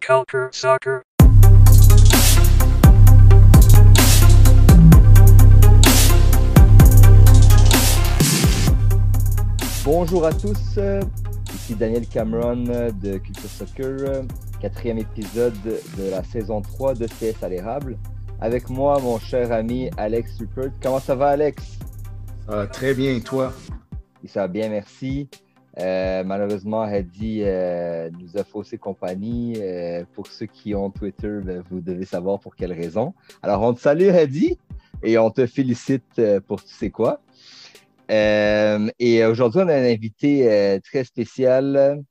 Culture Soccer. Bonjour à tous, ici Daniel Cameron de Culture Soccer, quatrième épisode de la saison 3 de CS à l'érable. Avec moi, mon cher ami Alex Rupert. Comment ça va, Alex? Très bien, toi? Ça va bien, merci. Malheureusement, Hedy nous a faussé compagnie. Pour ceux qui ont Twitter, vous devez savoir pour quelle raison. Alors, on te salue, Hedy, et on te félicite pour tu sais quoi. Et aujourd'hui, on a un invité très spécial.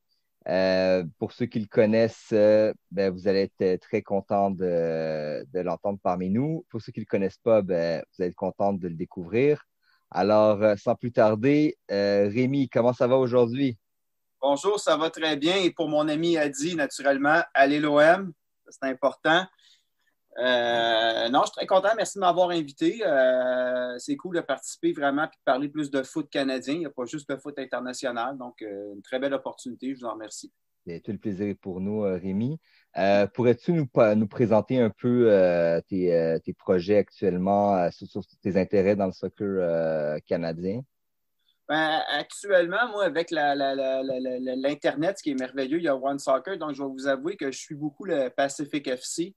Pour ceux qui le connaissent, vous allez être très contents de l'entendre parmi nous. Pour ceux qui ne le connaissent pas, vous allez être contents de le découvrir. Alors, sans plus tarder, Rémi, comment ça va aujourd'hui? Bonjour, ça va très bien. Et pour mon ami Hedy, naturellement, allez l'OM, c'est important. Non, je suis très content. Merci de m'avoir invité. C'est cool de participer vraiment et de parler plus de foot canadien. Il n'y a pas juste de foot international. Donc, une très belle opportunité. Je vous en remercie. C'est tout le plaisir pour nous, Rémi. Pourrais-tu nous présenter un peu tes projets actuellement sur tes intérêts dans le soccer canadien? Actuellement, moi, avec l'Internet, ce qui est merveilleux, il y a One Soccer. Donc, je vais vous avouer que je suis beaucoup le Pacific FC.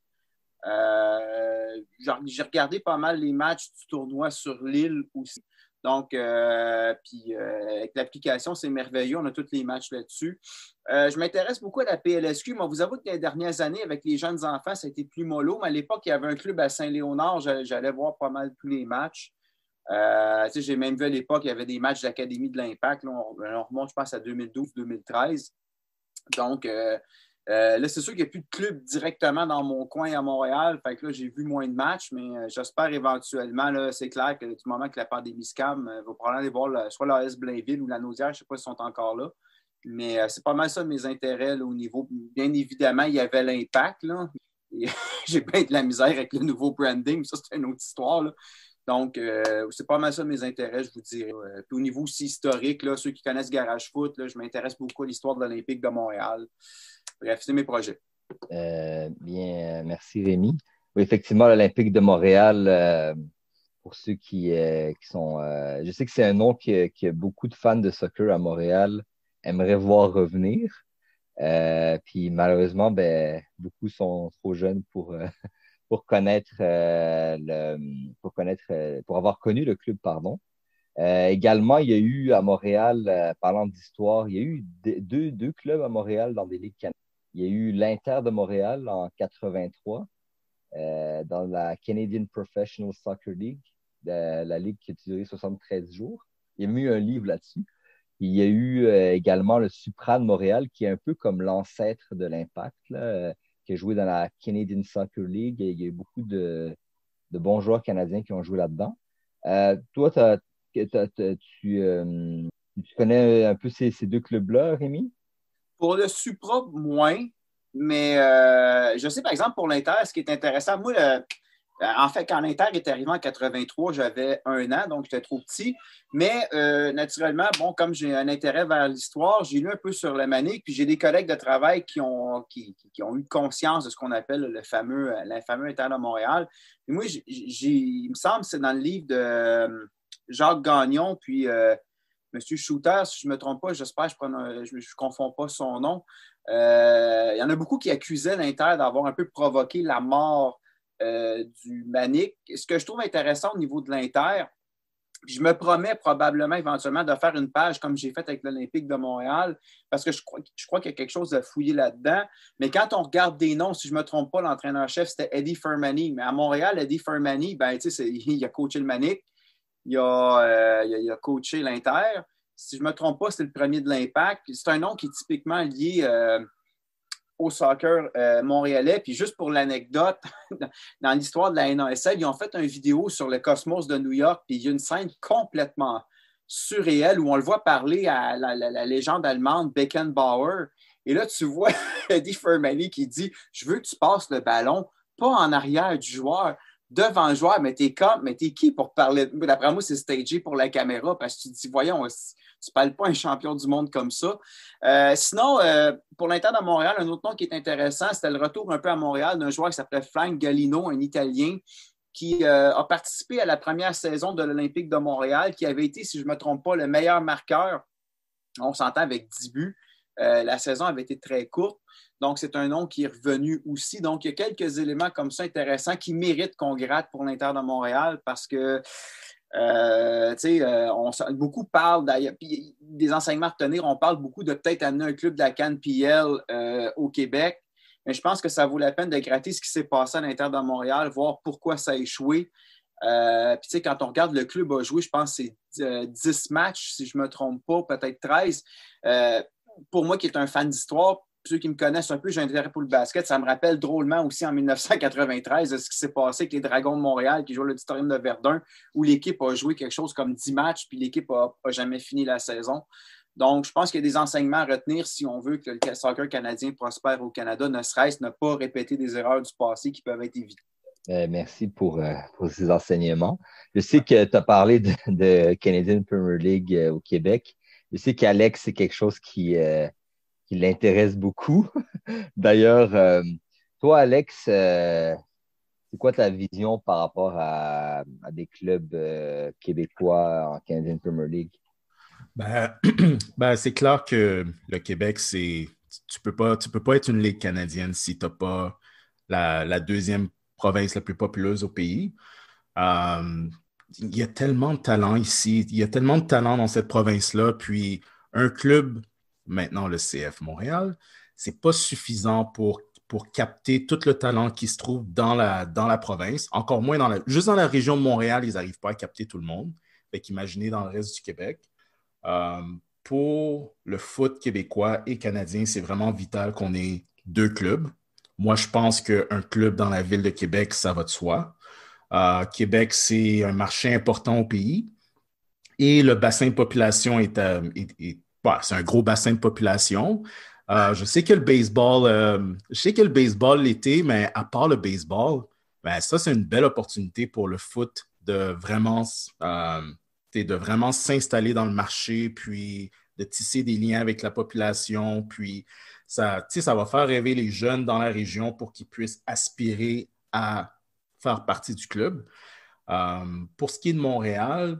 J'ai regardé pas mal les matchs du tournoi sur l'île aussi. Donc, avec l'application, c'est merveilleux. On a tous les matchs là-dessus. Je m'intéresse beaucoup à la PLSQ. Moi, vous avoue que les dernières années, avec les jeunes enfants, ça a été plus mollo. Mais à l'époque, il y avait un club à Saint-Léonard. J'allais voir pas mal tous les matchs. J'ai même vu à l'époque, il y avait des matchs d'Académie de l'Impact. Là, on remonte, je pense, à 2012-2013. Donc, là, c'est sûr qu'il n'y a plus de club directement dans mon coin à Montréal. Fait que là, j'ai vu moins de matchs, mais j'espère éventuellement, là, c'est clair que du moment que la pandémie se calme, va probablement aller voir soit l'AS Blainville ou la Naudière, je ne sais pas s'ils sont encore là. Mais c'est pas mal ça mes intérêts là, au niveau. Bien évidemment, il y avait l'Impact. Là, et j'ai bien de la misère avec le nouveau branding, ça, c'est une autre histoire. Là. Donc, c'est pas mal ça mes intérêts, je vous dirais. Puis au niveau aussi historique, là, ceux qui connaissent Garage Foot, là, je m'intéresse beaucoup à l'histoire de l'Olympique de Montréal. Bref, c'est mes projets. Merci Rémi. Oui, effectivement, l'Olympique de Montréal, pour ceux qui sont... je sais que c'est un nom que beaucoup de fans de soccer à Montréal aimeraient voir revenir. Puis malheureusement, beaucoup sont trop jeunes pour connaître, pour avoir connu le club, pardon. Également, il y a eu à Montréal, parlant d'histoire, il y a eu deux clubs à Montréal dans des ligues canadiennes. Il y a eu l'Inter de Montréal en 83 dans la Canadian Professional Soccer League, la ligue qui a duré 73 jours. Il y a eu un livre là-dessus. Il y a eu également le Supra de Montréal, qui est un peu comme l'ancêtre de l'Impact, là, qui a joué dans la Canadian Soccer League. Et il y a eu beaucoup de bons joueurs canadiens qui ont joué là-dedans. Toi, tu connais un peu ces deux clubs-là, Rémi? Pour le Supra, moins. Mais je sais, par exemple, pour l'Inter, ce qui est intéressant, moi, en fait, quand l'Inter est arrivé en 83, j'avais 1 an, donc j'étais trop petit. Mais naturellement, bon, comme j'ai un intérêt vers l'histoire, j'ai lu un peu sur le Manic, puis j'ai des collègues de travail qui ont eu conscience de ce qu'on appelle le fameux Inter de Montréal. Et moi, il me semble que c'est dans le livre de Jacques Gagnon, puis Monsieur Shooter, si je ne me trompe pas, j'espère que je ne confonds pas son nom. Il y en a beaucoup qui accusaient l'Inter d'avoir un peu provoqué la mort du Manic. Ce que je trouve intéressant au niveau de l'Inter, je me promets probablement éventuellement de faire une page comme j'ai fait avec l'Olympique de Montréal, parce que je crois qu'il y a quelque chose à fouiller là-dedans. Mais quand on regarde des noms, si je ne me trompe pas, l'entraîneur-chef, c'était Eddie Firmani. Mais à Montréal, Eddie Firmani, il a coaché le Manic. Il a coaché l'Inter. Si je ne me trompe pas, c'est le premier de l'Impact. C'est un nom qui est typiquement lié au soccer montréalais. Puis juste pour l'anecdote, dans l'histoire de la NASL, ils ont fait une vidéo sur le Cosmos de New York. Puis il y a une scène complètement surréelle où on le voit parler à la légende allemande Beckenbauer. Et là, tu vois Eddie Firmani qui dit « Je veux que tu passes le ballon, pas en arrière du joueur, devant le joueur, mais t'es qui pour parler? D'après moi, c'est stagé pour la caméra parce que tu te dis, voyons, Tu ne parles pas un champion du monde comme ça. Sinon, pour l'Inter de Montréal, un autre nom qui est intéressant, c'était le retour un peu à Montréal d'un joueur qui s'appelait Frank Galino, un Italien, qui a participé à la première saison de l'Olympique de Montréal, qui avait été, si je ne me trompe pas, le meilleur marqueur. On s'entend avec 10 buts. La saison avait été très courte. Donc, c'est un nom qui est revenu aussi. Donc, il y a quelques éléments comme ça intéressants qui méritent qu'on gratte pour l'Inter de Montréal parce que beaucoup parlent d'ailleurs, puis des enseignements à retenir, on parle beaucoup de peut-être amener un club de la CAN-PL au Québec, mais je pense que ça vaut la peine de gratter ce qui s'est passé à l'Inter de Montréal, voir pourquoi ça a échoué. Puis, quand on regarde le club a joué, je pense que c'est 10 matchs, si je ne me trompe pas, peut-être 13. Pour moi, qui est un fan d'histoire, ceux qui me connaissent un peu, j'ai un intérêt pour le basket, ça me rappelle drôlement aussi en 1993 de ce qui s'est passé avec les Dragons de Montréal qui jouent à l'Auditorium de Verdun, où l'équipe a joué quelque chose comme 10 matchs, puis l'équipe n'a jamais fini la saison. Donc, je pense qu'il y a des enseignements à retenir si on veut que le soccer canadien prospère au Canada, ne serait-ce ne pas répéter des erreurs du passé qui peuvent être évitées. Merci pour ces enseignements. Je sais que tu as parlé de Canadian Premier League au Québec. Je sais qu'Alex, c'est quelque chose qui l'intéresse beaucoup. D'ailleurs, toi, Alex, c'est quoi ta vision par rapport à des clubs québécois en Canadian Premier League? C'est clair que le Québec, tu peux pas être une ligue canadienne si tu n'as pas la deuxième province la plus populeuse au pays. Il y a tellement de talent ici, il y a tellement de talent dans cette province-là, puis un club, maintenant le CF Montréal, c'est pas suffisant pour capter tout le talent qui se trouve dans la province, encore moins juste dans la région de Montréal, ils n'arrivent pas à capter tout le monde. Fait qu'imaginez dans le reste du Québec. Pour le foot québécois et canadien, c'est vraiment vital qu'on ait deux clubs. Moi, je pense qu'un club dans la ville de Québec, ça va de soi. Québec, c'est un marché important au pays et le bassin de population c'est un gros bassin de population. Je sais que le baseball l'été, mais à part le baseball, ça, c'est une belle opportunité pour le foot de vraiment s'installer dans le marché, puis de tisser des liens avec la population, puis ça va faire rêver les jeunes dans la région pour qu'ils puissent aspirer à faire partie du club. Pour ce qui est de Montréal,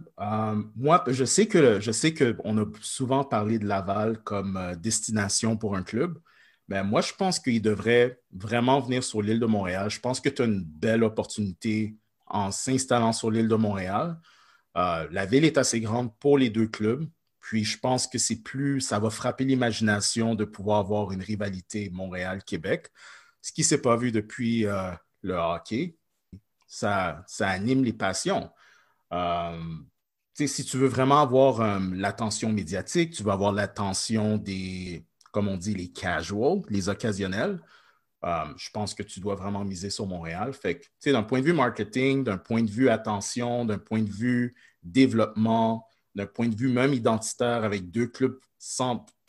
moi, je sais qu'on a souvent parlé de Laval comme destination pour un club. Mais moi, je pense qu'il devrait vraiment venir sur l'île de Montréal. Je pense que tu as une belle opportunité en s'installant sur l'île de Montréal. La ville est assez grande pour les deux clubs. Puis je pense que ça va frapper l'imagination de pouvoir avoir une rivalité Montréal-Québec, ce qui ne s'est pas vu depuis le hockey. Ça anime les passions. Si tu veux vraiment avoir l'attention médiatique, tu veux avoir l'attention des, comme on dit, les casuals, les occasionnels. Je pense que tu dois vraiment miser sur Montréal. Fait que, d'un point de vue marketing, d'un point de vue attention, d'un point de vue développement, d'un point de vue même identitaire avec deux clubs,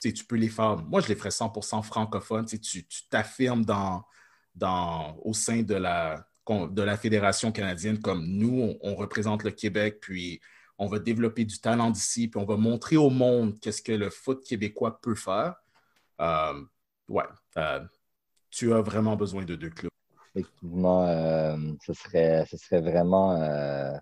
tu peux les faire. Moi, je les ferais 100% francophones. Tu t'affirmes au sein de la Fédération canadienne comme nous, on représente le Québec, puis on va développer du talent d'ici, puis on va montrer au monde qu'est-ce que le foot québécois peut faire. Tu as vraiment besoin de deux clubs. Effectivement, ce serait vraiment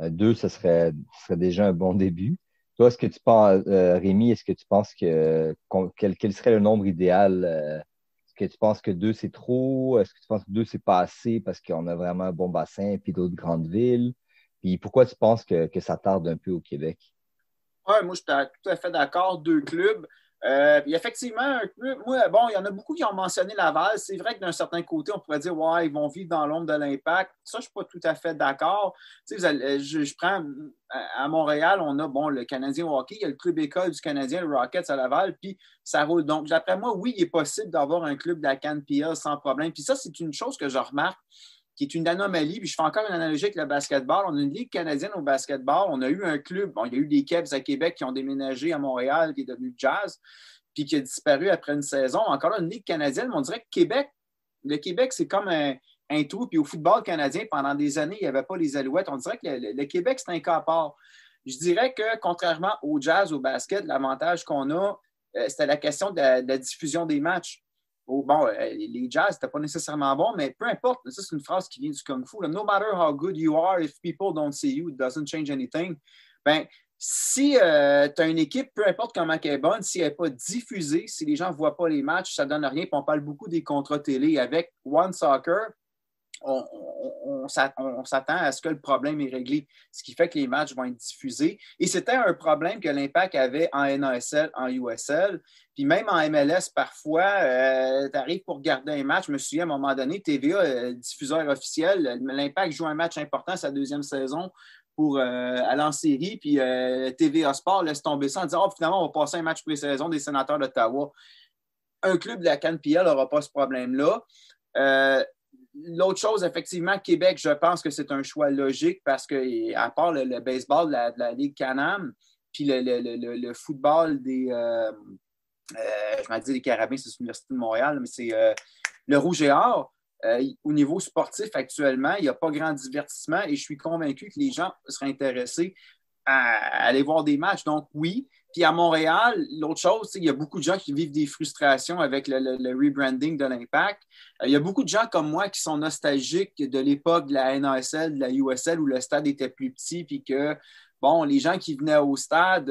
deux, ce serait déjà un bon début. Toi, est-ce que tu penses, Rémi, est-ce que tu penses quel serait le nombre idéal? Est-ce que tu penses que deux, c'est trop? Est-ce que tu penses que deux, c'est pas assez parce qu'on a vraiment un bon bassin puis d'autres grandes villes? Puis pourquoi tu penses que ça tarde un peu au Québec? Oui, moi, je suis tout à fait d'accord. Deux clubs. Puis effectivement, un club, il y en a beaucoup qui ont mentionné Laval. C'est vrai que d'un certain côté, on pourrait dire, ouais, ils vont vivre dans l'ombre de l'Impact. Ça, je ne suis pas tout à fait d'accord. Je prends à Montréal, on a le Canadien au hockey, il y a le club école du Canadien, le Rockets à Laval, puis ça roule. Donc, d'après moi, oui, il est possible d'avoir un club de la CAN-PL sans problème. Puis ça, c'est une chose que je remarque qui est une anomalie. Puis je fais encore une analogie avec le basketball. On a une ligue canadienne au basketball. On a eu un club. Bon, il y a eu des Kebs à Québec qui ont déménagé à Montréal, qui est devenu Jazz, puis qui a disparu après une saison. Encore là, une ligue canadienne, mais on dirait que le Québec, c'est comme un tout. Puis au football canadien, pendant des années, il n'y avait pas les Alouettes. On dirait que le Québec, c'est un cas à part. Je dirais que, contrairement au Jazz, au basket, l'avantage qu'on a, c'était la question de la diffusion des matchs. Les Jazz, c'était pas nécessairement bon, mais peu importe. Ça, c'est une phrase qui vient du Kung Fu. Là. No matter how good you are, if people don't see you, it doesn't change anything. Ben, si tu as une équipe, peu importe comment elle est bonne, si elle n'est pas diffusée, si les gens ne voient pas les matchs, ça ne donne rien. Puis on parle beaucoup des contrats télé. Avec One Soccer, on s'attend à ce que le problème est réglé, ce qui fait que les matchs vont être diffusés. Et c'était un problème que l'Impact avait en NASL, en USL, puis même en MLS, parfois, tu arrives pour regarder un match. Je me souviens, à un moment donné, TVA, diffuseur officiel, l'Impact joue un match important sa deuxième saison pour aller en série, puis TVA Sport laisse tomber ça en disant « Oh, finalement, on va passer un match pré-saison des Sénateurs d'Ottawa. » Un club de la CanPL n'aura pas ce problème-là. L'autre chose, effectivement, Québec, je pense que c'est un choix logique parce que, à part le baseball de la Ligue Can-Am, puis le football des, je m'en dis des Carabins, c'est l'Université de Montréal, mais c'est le Rouge et Or. Au niveau sportif, actuellement, il n'y a pas grand divertissement et je suis convaincu que les gens seraient intéressés à aller voir des matchs. Donc, oui. Puis à Montréal, l'autre chose, il y a beaucoup de gens qui vivent des frustrations avec le rebranding de l'Impact. Il y a beaucoup de gens comme moi qui sont nostalgiques de l'époque de la NASL, de la USL, où le stade était plus petit, puis que, bon, les gens qui venaient au stade,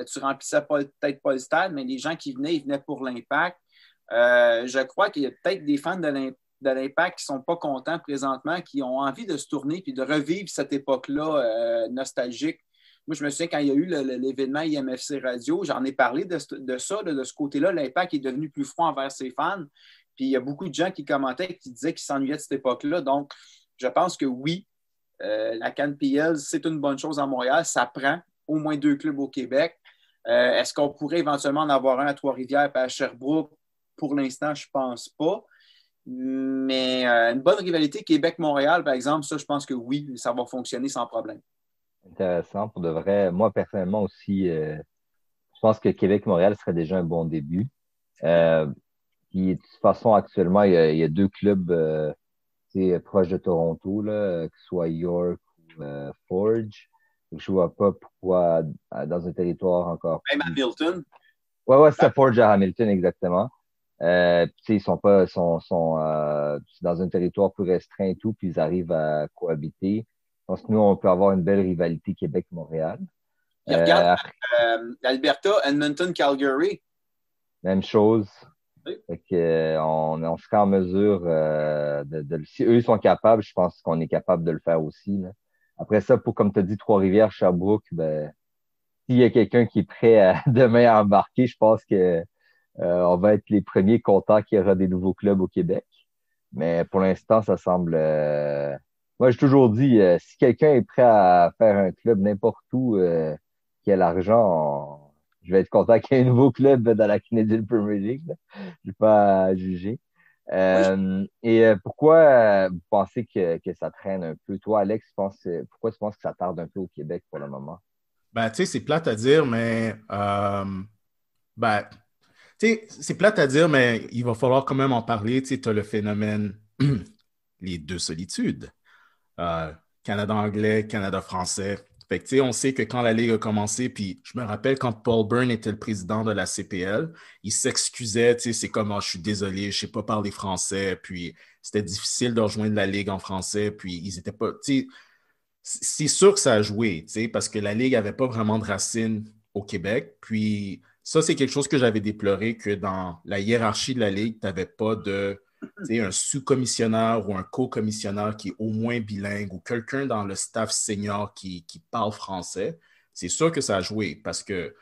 tu remplissais peut-être pas le stade, mais les gens qui venaient, ils venaient pour l'Impact. Je crois qu'il y a peut-être des fans de l'Impact qui ne sont pas contents présentement, qui ont envie de se tourner puis de revivre cette époque-là nostalgique. Moi, je me souviens quand il y a eu l'événement IMFC Radio, j'en ai parlé de ça, de ce côté-là. L'Impact est devenu plus froid envers ses fans. Puis il y a beaucoup de gens qui commentaient, qui disaient qu'ils s'ennuyaient de cette époque-là. Donc, je pense que oui, la CanPL, c'est une bonne chose à Montréal. Ça prend au moins 2 clubs au Québec. Est-ce qu'on pourrait éventuellement en avoir un à Trois-Rivières et à Sherbrooke? Pour l'instant, je ne pense pas. Mais une bonne rivalité Québec-Montréal, par exemple, ça, je pense que oui, ça va fonctionner sans problème. Intéressant pour de vrai. Moi, personnellement aussi, je pense que Québec-Montréal serait déjà un bon début. Puis, de toute façon, actuellement, il y a 2 clubs proches de Toronto, là, que ce soit York ou Forge. Je ne vois pas pourquoi dans un territoire encore Même Hamilton. Ouais, c'est Forge à Hamilton, exactement. Ils sont pas sont dans un territoire plus restreint et tout, puis ils arrivent à cohabiter. Je pense que nous, on peut avoir une belle rivalité Québec-Montréal. Puis regarde, l'Alberta, Edmonton, Calgary. Même chose. Oui. Fait que, on serait en mesure si eux sont capables, je pense qu'on est capable de le faire aussi. Là. Après ça, comme tu as dit, Trois-Rivières, Sherbrooke, ben, s'il y a quelqu'un qui est prêt demain à embarquer, je pense que on va être les premiers contents qu'il y aura des nouveaux clubs au Québec. Mais pour l'instant, ça semble... Moi, j'ai toujours dit, si quelqu'un est prêt à faire un club n'importe où, qui a l'argent, je vais être content qu'il y ait un nouveau club dans la Canadian Premier League. Là. Je ne vais pas à juger. Pourquoi vous pensez que ça traîne un peu? Toi, Alex, pourquoi tu penses que ça tarde un peu au Québec pour le moment? Ben, tu sais, c'est plate à dire, mais ben, tu sais, c'est plate à dire, mais il va falloir quand même en parler. Tu sais, tu as le phénomène, les 2 solitudes. Canada anglais, Canada français. Fait que, tu sais, on sait que quand la Ligue a commencé, puis je me rappelle quand Paul Byrne était le président de la CPL, il s'excusait, tu sais, c'est comme, je suis désolé, je sais pas parler français, puis c'était difficile de rejoindre la Ligue en français, puis ils étaient pas, tu sais, c'est sûr que ça a joué, tu sais, parce que la Ligue avait pas vraiment de racines au Québec, puis ça, c'est quelque chose que j'avais déploré, que dans la hiérarchie de la Ligue, tu n'avais pas de un sous-commissionnaire ou un co-commissionnaire qui est au moins bilingue ou quelqu'un dans le staff senior qui parle français. C'est sûr que ça a joué parce que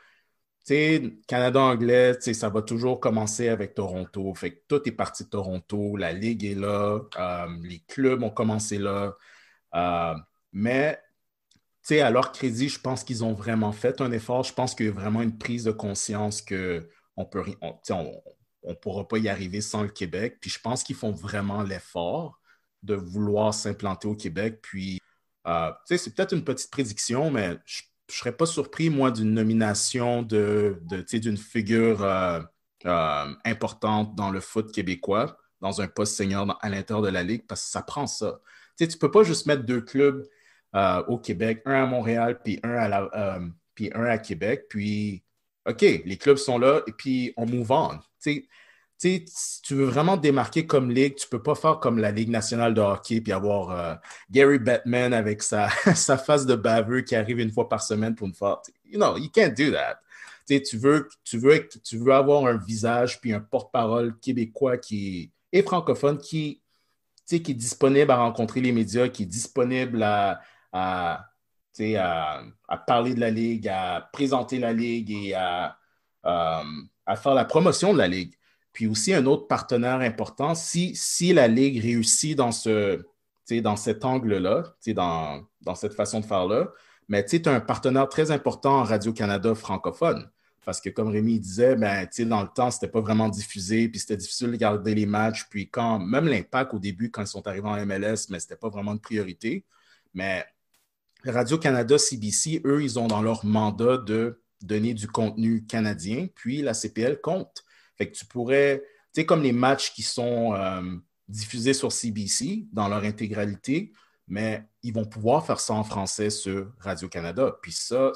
Canada-anglais, ça va toujours commencer avec Toronto. Fait que tout est parti de Toronto, la Ligue est là, les clubs ont commencé là. Mais à leur crédit, je pense qu'ils ont vraiment fait un effort. Je pense qu'il y a vraiment une prise de conscience qu'on peut, on pourra pas y arriver sans le Québec. Puis je pense qu'ils font vraiment l'effort de vouloir s'implanter au Québec. Puis, c'est peut-être une petite prédiction, mais je ne serais pas surpris, moi, d'une nomination d'une figure importante dans le foot québécois, dans un poste senior à l'intérieur de la Ligue, parce que ça prend ça. Tu ne peux pas juste mettre 2 clubs au Québec, un à Montréal, puis un à Québec. Puis, OK, les clubs sont là, et puis on move on. Si tu veux vraiment te démarquer comme ligue, tu ne peux pas faire comme la Ligue nationale de hockey puis avoir Gary Bettman avec sa face de baveux qui arrive une fois par semaine pour une fois. You can't do that. Tu veux avoir un visage puis un porte-parole québécois et francophone qui est disponible à rencontrer les médias, qui est disponible à, à parler de la Ligue, à présenter la Ligue et à faire la promotion de la Ligue. Puis aussi, un autre partenaire important, si la Ligue réussit dans cet angle-là, dans cette façon de faire-là, mais tu as un partenaire très important en Radio-Canada francophone. Parce que comme Rémi disait, ben, dans le temps, c'était pas vraiment diffusé, puis c'était difficile de regarder les matchs. Puis même l'Impact au début, quand ils sont arrivés en MLS, mais c'était pas vraiment une priorité. Mais Radio-Canada, CBC, eux, ils ont dans leur mandat de donner du contenu canadien, puis la CPL compte. Fait que tu pourrais, comme les matchs qui sont diffusés sur CBC dans leur intégralité, mais ils vont pouvoir faire ça en français sur Radio-Canada. Puis ça,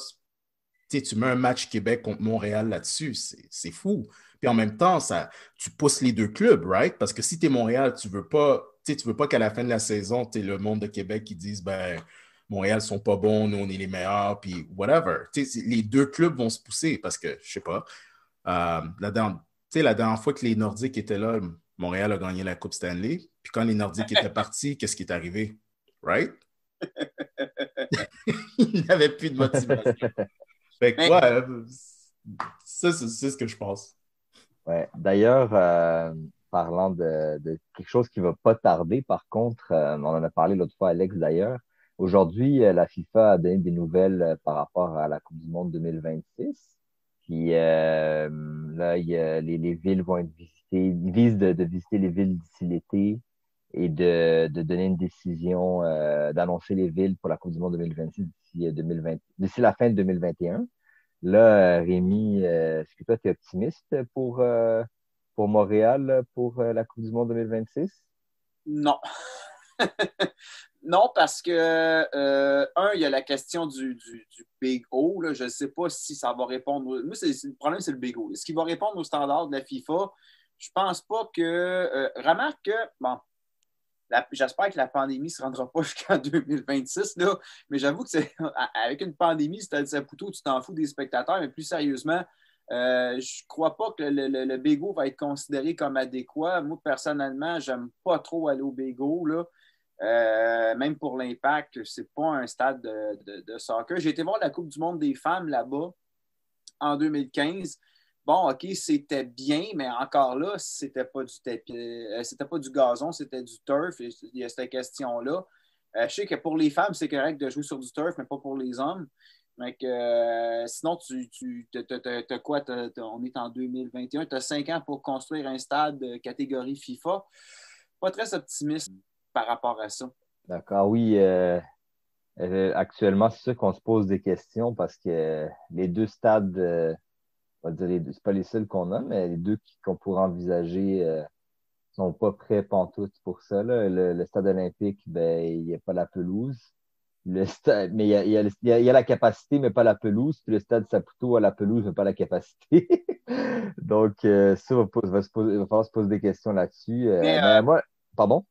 tu mets un match Québec contre Montréal là-dessus, c'est fou. Puis en même temps, tu pousses les deux clubs, right? Parce que si tu es Montréal, tu veux pas qu'à la fin de la saison, tu es le monde de Québec qui dise, ben, Montréal sont pas bons, nous on est les meilleurs, puis whatever. Les deux clubs vont se pousser parce que, je sais pas, la dernière fois que les Nordiques étaient là, Montréal a gagné la Coupe Stanley. Puis quand les Nordiques étaient partis, qu'est-ce qui est arrivé? Right? Il n'avait plus de motivation. Fait que, ouais, ça, c'est ce que je pense. Ouais. D'ailleurs, parlant de quelque chose qui va pas tarder, par contre, on en a parlé l'autre fois, Alex, d'ailleurs. Aujourd'hui, la FIFA a donné des nouvelles par rapport à la Coupe du Monde 2026. Puis là, les villes vont être visitées. Ils visent de visiter les villes d'ici l'été et de donner une décision, d'annoncer les villes pour la Coupe du Monde 2026 d'ici la fin de 2021. Là, Rémi, est-ce que toi, tu es optimiste pour Montréal pour la Coupe du Monde 2026? Non. Non, parce que, il y a la question du Big O. Là. Je ne sais pas si ça va répondre. Moi, le problème, c'est le Big O. Est-ce qu'il va répondre aux standards de la FIFA? Je ne pense pas que. Remarque que, bon, j'espère que la pandémie ne se rendra pas jusqu'en 2026, là, mais j'avoue que avec une pandémie, c'est à Saputo, tu t'en fous des spectateurs, mais plus sérieusement, je ne crois pas que le Bégo va être considéré comme adéquat. Moi, personnellement, je n'aime pas trop aller au Bégo, là. Même pour l'Impact, c'est pas un stade de soccer. J'ai été voir la Coupe du monde des femmes là-bas en 2015. Bon, OK, c'était bien, mais encore là, c'était pas du tapis, c'était pas du gazon, c'était du turf. Il y a cette question-là. Je sais que pour les femmes, c'est correct de jouer sur du turf, mais pas pour les hommes. Donc, sinon, tu as quoi? On est en 2021, tu as 5 ans pour construire un stade de catégorie FIFA. Pas très optimiste par rapport à ça. D'accord, oui. Actuellement, c'est sûr qu'on se pose des questions parce que les deux stades, on va dire c'est pas les seuls qu'on a, mais les deux qu'on pourrait envisager sont pas prêts pantoute pour ça. Là. Le stade olympique, ben, il n'y a pas la pelouse. Mais il y a la capacité, mais pas la pelouse. Puis le stade Saputo a la pelouse, mais pas la capacité. Donc, ça, il va falloir se poser des questions là-dessus. Mais Mais moi, pardon?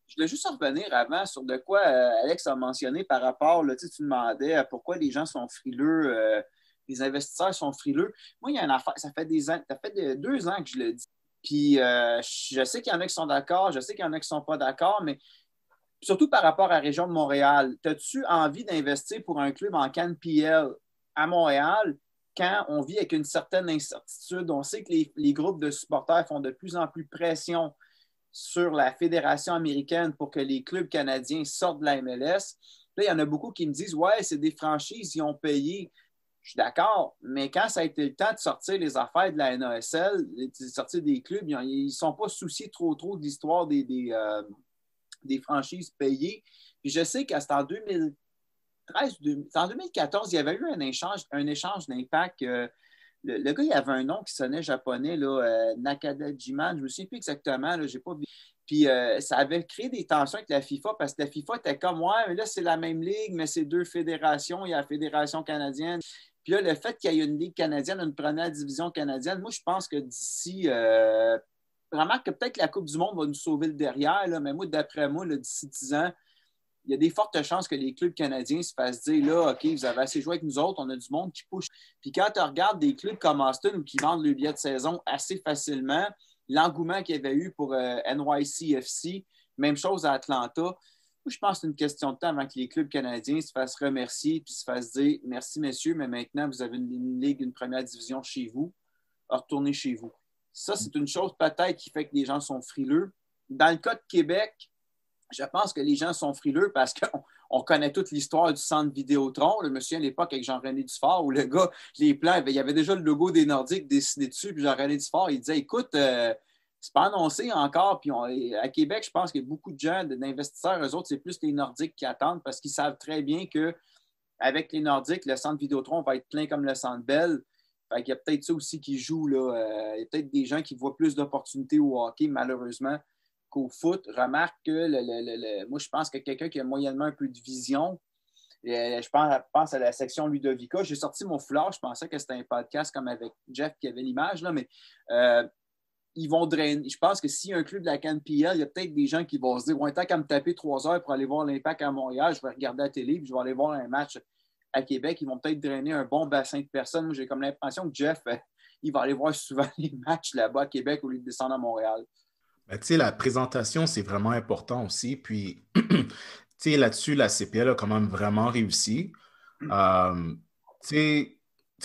je voulais juste revenir avant sur de quoi Alex a mentionné par rapport, là, tu demandais pourquoi les gens sont frileux, les investisseurs sont frileux. Moi, il y a une affaire, ça fait 2 ans que je le dis. Puis je sais qu'il y en a qui sont d'accord, je sais qu'il y en a qui ne sont pas d'accord, mais surtout par rapport à la région de Montréal, as-tu envie d'investir pour un club en CanPL à Montréal quand on vit avec une certaine incertitude? On sait que les groupes de supporters font de plus en plus pression sur la Fédération américaine pour que les clubs canadiens sortent de la MLS. Là, il y en a beaucoup qui me disent « Ouais, c'est des franchises, ils ont payé. » Je suis d'accord, mais quand ça a été le temps de sortir les affaires de la NASL, de sortir des clubs, ils ne sont pas souciés trop de l'histoire des franchises payées. Puis je sais que c'est en 2013, en 2014, il y avait eu un échange d'Impact le gars, il avait un nom qui sonnait japonais, là, Nakadajiman, je ne me souviens plus exactement, là, j'ai pas vu. Puis ça avait créé des tensions avec la FIFA parce que la FIFA était comme, ouais, mais là, c'est la même ligue, mais c'est deux fédérations. Il y a la Fédération canadienne. Puis là, le fait qu'il y ait une ligue canadienne, une première division canadienne, moi, je pense que d'ici, vraiment que peut-être que la Coupe du Monde va nous sauver le derrière, là, mais moi, d'après moi, là, d'ici 10 ans, il y a des fortes chances que les clubs canadiens se fassent dire, là, OK, vous avez assez joué avec nous autres, on a du monde qui pousse. Puis quand tu regardes des clubs comme Austin ou qui vendent le billet de saison assez facilement, l'engouement qu'il y avait eu pour NYCFC, même chose à Atlanta. Moi, je pense que c'est une question de temps avant que les clubs canadiens se fassent remercier puis se fassent dire merci, messieurs, mais maintenant, vous avez une ligue, une première division chez vous. Retournez chez vous. Ça, c'est une chose peut-être qui fait que les gens sont frileux. Dans le cas de Québec, je pense que les gens sont frileux parce qu'on connaît toute l'histoire du centre Vidéotron. Je me souviens à l'époque avec Jean-René Dufort où le gars, les plans, il y avait déjà le logo des Nordiques dessiné dessus. Puis Jean-René Dufort, il disait écoute, c'est pas annoncé encore. Puis à Québec, je pense qu'il y a beaucoup de gens, d'investisseurs, eux autres, c'est plus les Nordiques qui attendent parce qu'ils savent très bien qu'avec les Nordiques, le centre Vidéotron va être plein comme le centre Bell. Fait qu'il y a peut-être ça aussi qui joue. Là. Il y a peut-être des gens qui voient plus d'opportunités au hockey, malheureusement, qu'au foot. Remarque que moi, je pense que quelqu'un qui a moyennement un peu de vision, je pense à la section Ludovica. J'ai sorti mon foulard, je pensais que c'était un podcast comme avec Jeff qui avait l'image, là, mais ils vont drainer. Je pense que s'il y a un club de la CanPL, il y a peut-être des gens qui vont se dire ouais, tant qu'à me taper 3 heures pour aller voir l'Impact à Montréal, je vais regarder la télé puis je vais aller voir un match à Québec. Ils vont peut-être drainer un bon bassin de personnes. Moi, j'ai comme l'impression que Jeff, il va aller voir souvent les matchs là-bas à Québec au lieu de descendre à Montréal. Ben, tu sais, la présentation, c'est vraiment important aussi. Puis, tu sais, là-dessus, la CPL a quand même vraiment réussi. Tu sais,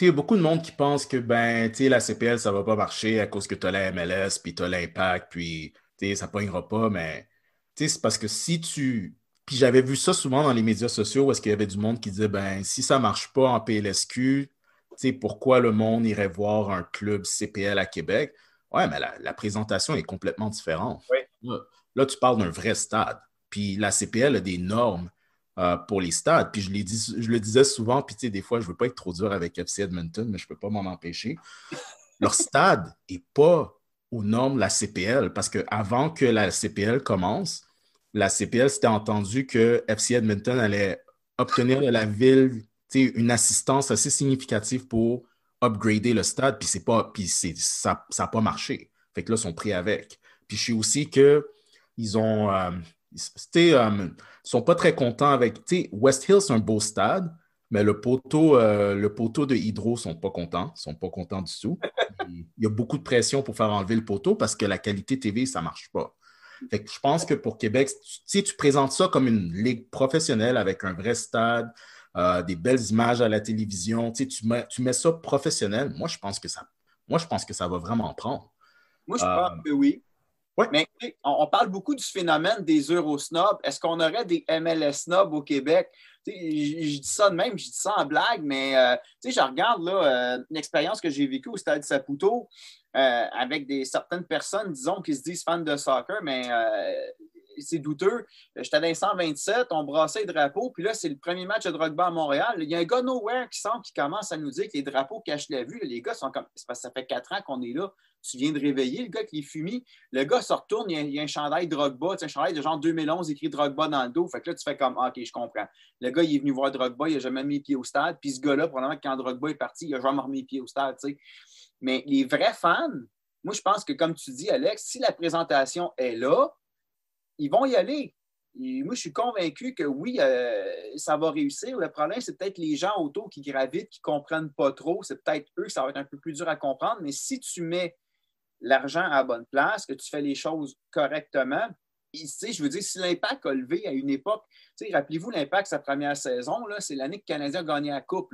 il y a beaucoup de monde qui pense que ben, tu sais, la CPL, ça va pas marcher à cause que tu as la MLS, puis tu as l'Impact, puis tu sais, ça pognera pas. Mais tu sais, c'est parce que si tu. Puis j'avais vu ça souvent dans les médias sociaux où est-ce qu'il y avait du monde qui disait ben, si ça marche pas en PLSQ, tu sais, pourquoi le monde irait voir un club CPL à Québec? Ouais, mais la présentation est complètement différente. Oui. Là, tu parles d'un vrai stade. Puis la CPL a des normes pour les stades. Puis je le disais souvent, puis tu sais, des fois, je ne veux pas être trop dur avec FC Edmonton, mais je ne peux pas m'en empêcher. Leur stade n'est pas aux normes de la CPL parce qu'avant que la CPL commence, la CPL s'était entendu que FC Edmonton allait obtenir de la ville une assistance assez significative pour upgrader le stade, puis ça n'a pas marché. Fait que là, ils sont pris avec. Puis je sais aussi qu'ils ont. Ils sont pas très contents avec. West Hill, c'est un beau stade, mais le poteau de Hydro sont pas contents. Ils sont pas contents du tout. Il y a beaucoup de pression pour faire enlever le poteau parce que la qualité TV, ça marche pas. Fait que je pense que pour Québec, tu présentes ça comme une ligue professionnelle avec un vrai stade, des belles images à la télévision, tu mets ça professionnel. Moi, je pense que ça va vraiment prendre. Moi, je pense que oui. Ouais. Mais on parle beaucoup du phénomène des Eurosnobs. Est-ce qu'on aurait des MLS snobs au Québec? Je dis ça de même, je dis ça en blague, mais je regarde là, une expérience que j'ai vécue au Stade Saputo avec certaines personnes, disons, qui se disent fans de soccer, mais c'est douteux. J'étais dans les 127, on brassait les drapeaux, puis là, c'est le premier match de Drogba à Montréal. Il y a un gars nowhere qui commence à nous dire que les drapeaux cachent la vue. Les gars sont comme. C'est parce que ça fait 4 ans qu'on est là. Tu viens de réveiller le gars avec les fumis. Le gars se retourne, il y a un chandail Drogba, un chandail de genre 2011 écrit Drogba dans le dos. Fait que là, tu fais comme OK, je comprends. Le gars, il est venu voir Drogba, il n'a jamais mis les pieds au stade. Puis ce gars-là, probablement, quand Drogba est parti, il n'a jamais remis les pieds au stade. T'sais. Mais les vrais fans, moi, je pense que, comme tu dis, Alex, si la présentation est là, ils vont y aller. Et moi, je suis convaincu que oui, ça va réussir. Le problème, c'est peut-être les gens autour qui gravitent, qui ne comprennent pas trop. C'est peut-être eux que ça va être un peu plus dur à comprendre. Mais si tu mets l'argent à la bonne place, que tu fais les choses correctement, je veux dire, si l'Impact a levé à une époque, rappelez-vous, l'Impact, sa première saison, là, c'est l'année que le Canadien a gagné la Coupe.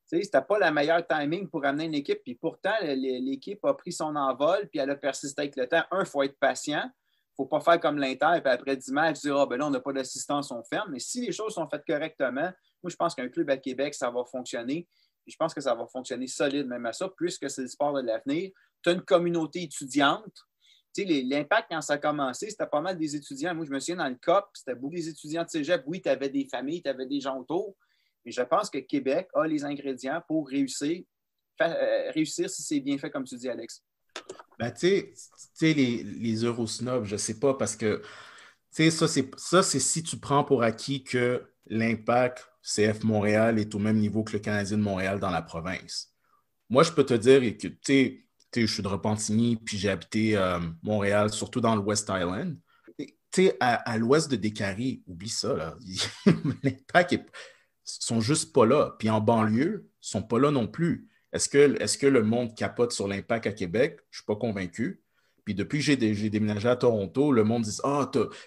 Ce n'était pas le meilleur timing pour amener une équipe. Puis pourtant, l'équipe a pris son envol, puis elle a persisté avec le temps. Il faut être patient. Il ne faut pas faire comme l'Inter, puis après 10 matchs, dire là, on n'a pas d'assistance, on ferme. Mais si les choses sont faites correctement, moi, je pense qu'un club à Québec, ça va fonctionner. Et je pense que ça va fonctionner solide même à ça, puisque c'est le sport de l'avenir. Tu as une communauté étudiante. L'Impact, quand ça a commencé, c'était pas mal des étudiants. Moi, je me souviens, dans le COP, c'était beaucoup des étudiants de cégep. Oui, tu avais des familles, tu avais des gens autour. Mais je pense que Québec a les ingrédients pour réussir réussir si c'est bien fait, comme tu dis, Alex. Ben, tu sais, les Eurosnobs, je sais pas, parce que, tu sais, ça, c'est si tu prends pour acquis que l'Impact CF Montréal est au même niveau que le Canadien de Montréal dans la province. Moi, je peux te dire que, je suis de Repentigny, puis j'ai habité Montréal, surtout dans le West Island. Tu sais, à l'ouest de Décarie, oublie ça, là. L'Impact sont juste pas là. Puis en banlieue, ils sont pas là non plus. Est-ce que le monde capote sur l'Impact à Québec? Je suis pas convaincu. Puis depuis que j'ai déménagé à Toronto, le monde dit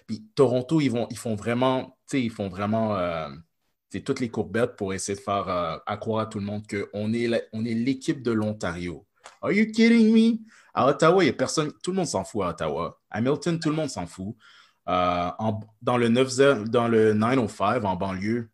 puis Toronto, ils font vraiment, toutes les courbettes pour essayer de faire à croire à tout le monde qu'on est, on est l'équipe de l'Ontario. Are you kidding me? À Ottawa, il y a personne, tout le monde s'en fout à Ottawa. Hamilton, tout le monde s'en fout. Dans le 905, en banlieue,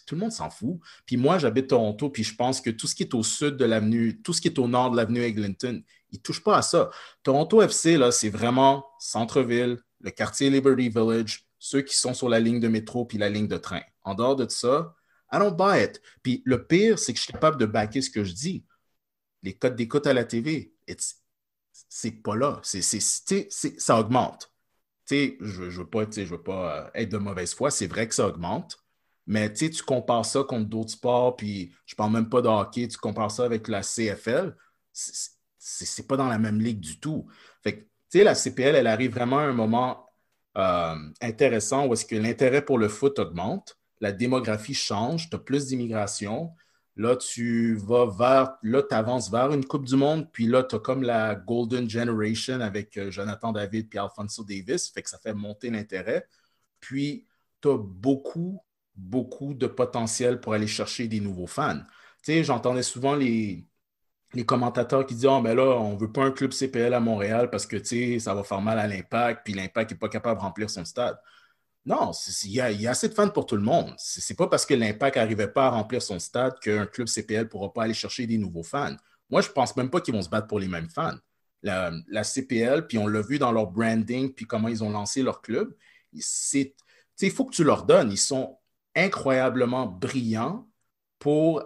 tout le monde s'en fout. Puis moi, j'habite Toronto, puis je pense que tout ce qui est au sud de l'avenue, tout ce qui est au nord de l'avenue Eglinton, ils ne touchent pas à ça. Toronto FC, là, c'est vraiment centre-ville, le quartier Liberty Village, ceux qui sont sur la ligne de métro puis la ligne de train. En dehors de ça, I don't buy it. Puis le pire, c'est que je suis capable de backer ce que je dis. Les codes d'écoute à la TV, c'est pas là. Ça augmente. Je ne veux pas être de mauvaise foi. C'est vrai que ça augmente. Mais tu compares ça contre d'autres sports, puis je ne parle même pas de hockey, tu compares ça avec la CFL, c'est pas dans la même ligue du tout. Fait que, la CPL, elle arrive vraiment à un moment intéressant où est-ce que l'intérêt pour le foot augmente, la démographie change, tu as plus d'immigration. Là, tu avances vers une Coupe du Monde, puis là, tu as comme la Golden Generation avec Jonathan David puis Alphonso Davis, fait que ça fait monter l'intérêt. Puis, tu as beaucoup de potentiel pour aller chercher des nouveaux fans. Tu sais, j'entendais souvent les commentateurs qui disent « Ah, mais là, on ne veut pas un club CPL à Montréal parce que, tu sais, ça va faire mal à l'Impact, puis l'Impact n'est pas capable de remplir son stade. » Non, il y a assez de fans pour tout le monde. C'est pas parce que l'Impact n'arrivait pas à remplir son stade qu'un club CPL ne pourra pas aller chercher des nouveaux fans. Moi, je ne pense même pas qu'ils vont se battre pour les mêmes fans. La CPL, puis on l'a vu dans leur branding, puis comment ils ont lancé leur club, il faut que tu leur donnes. Ils sont incroyablement brillants pour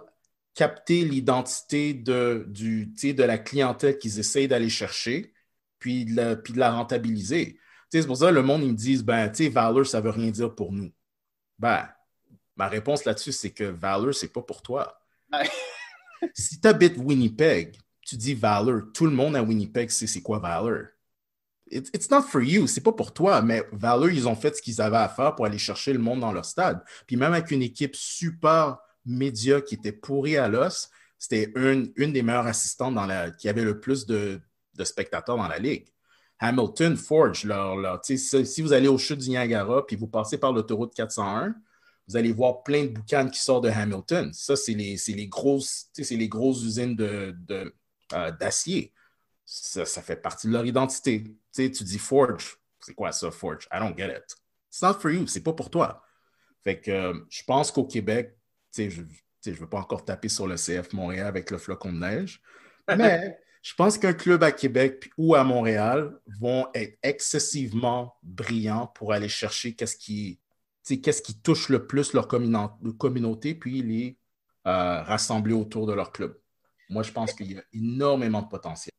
capter l'identité de la clientèle qu'ils essayent d'aller chercher, puis de la rentabiliser. C'est pour ça que le monde, ils me disent, Valor, ça ne veut rien dire pour nous. Ma réponse là-dessus, c'est que Valor, ce n'est pas pour toi. Ouais. Si tu habites Winnipeg, tu dis Valor, tout le monde à Winnipeg sait c'est quoi Valor. It's not for you, c'est pas pour toi, mais Valor, ils ont fait ce qu'ils avaient à faire pour aller chercher le monde dans leur stade. Puis même avec une équipe super média qui était pourrie à l'os, c'était une des meilleures assistantes qui avait le plus de spectateurs dans la ligue. Hamilton, Forge, si vous allez au chute du Niagara puis vous passez par l'autoroute 401, vous allez voir plein de boucanes qui sortent de Hamilton. Ça, c'est les grosses usines d'acier. Ça fait partie de leur identité. Tu dis Forge, c'est quoi ça, Forge? I don't get it. It's not for you, c'est pas pour toi. Fait que je pense qu'au Québec, je ne veux pas encore taper sur le CF Montréal avec le flocon de neige, mais je pense qu'un club à Québec ou à Montréal vont être excessivement brillants pour aller chercher qu'est-ce qui touche le plus leur communauté, puis les rassembler autour de leur club. Moi, je pense qu'il y a énormément de potentiel.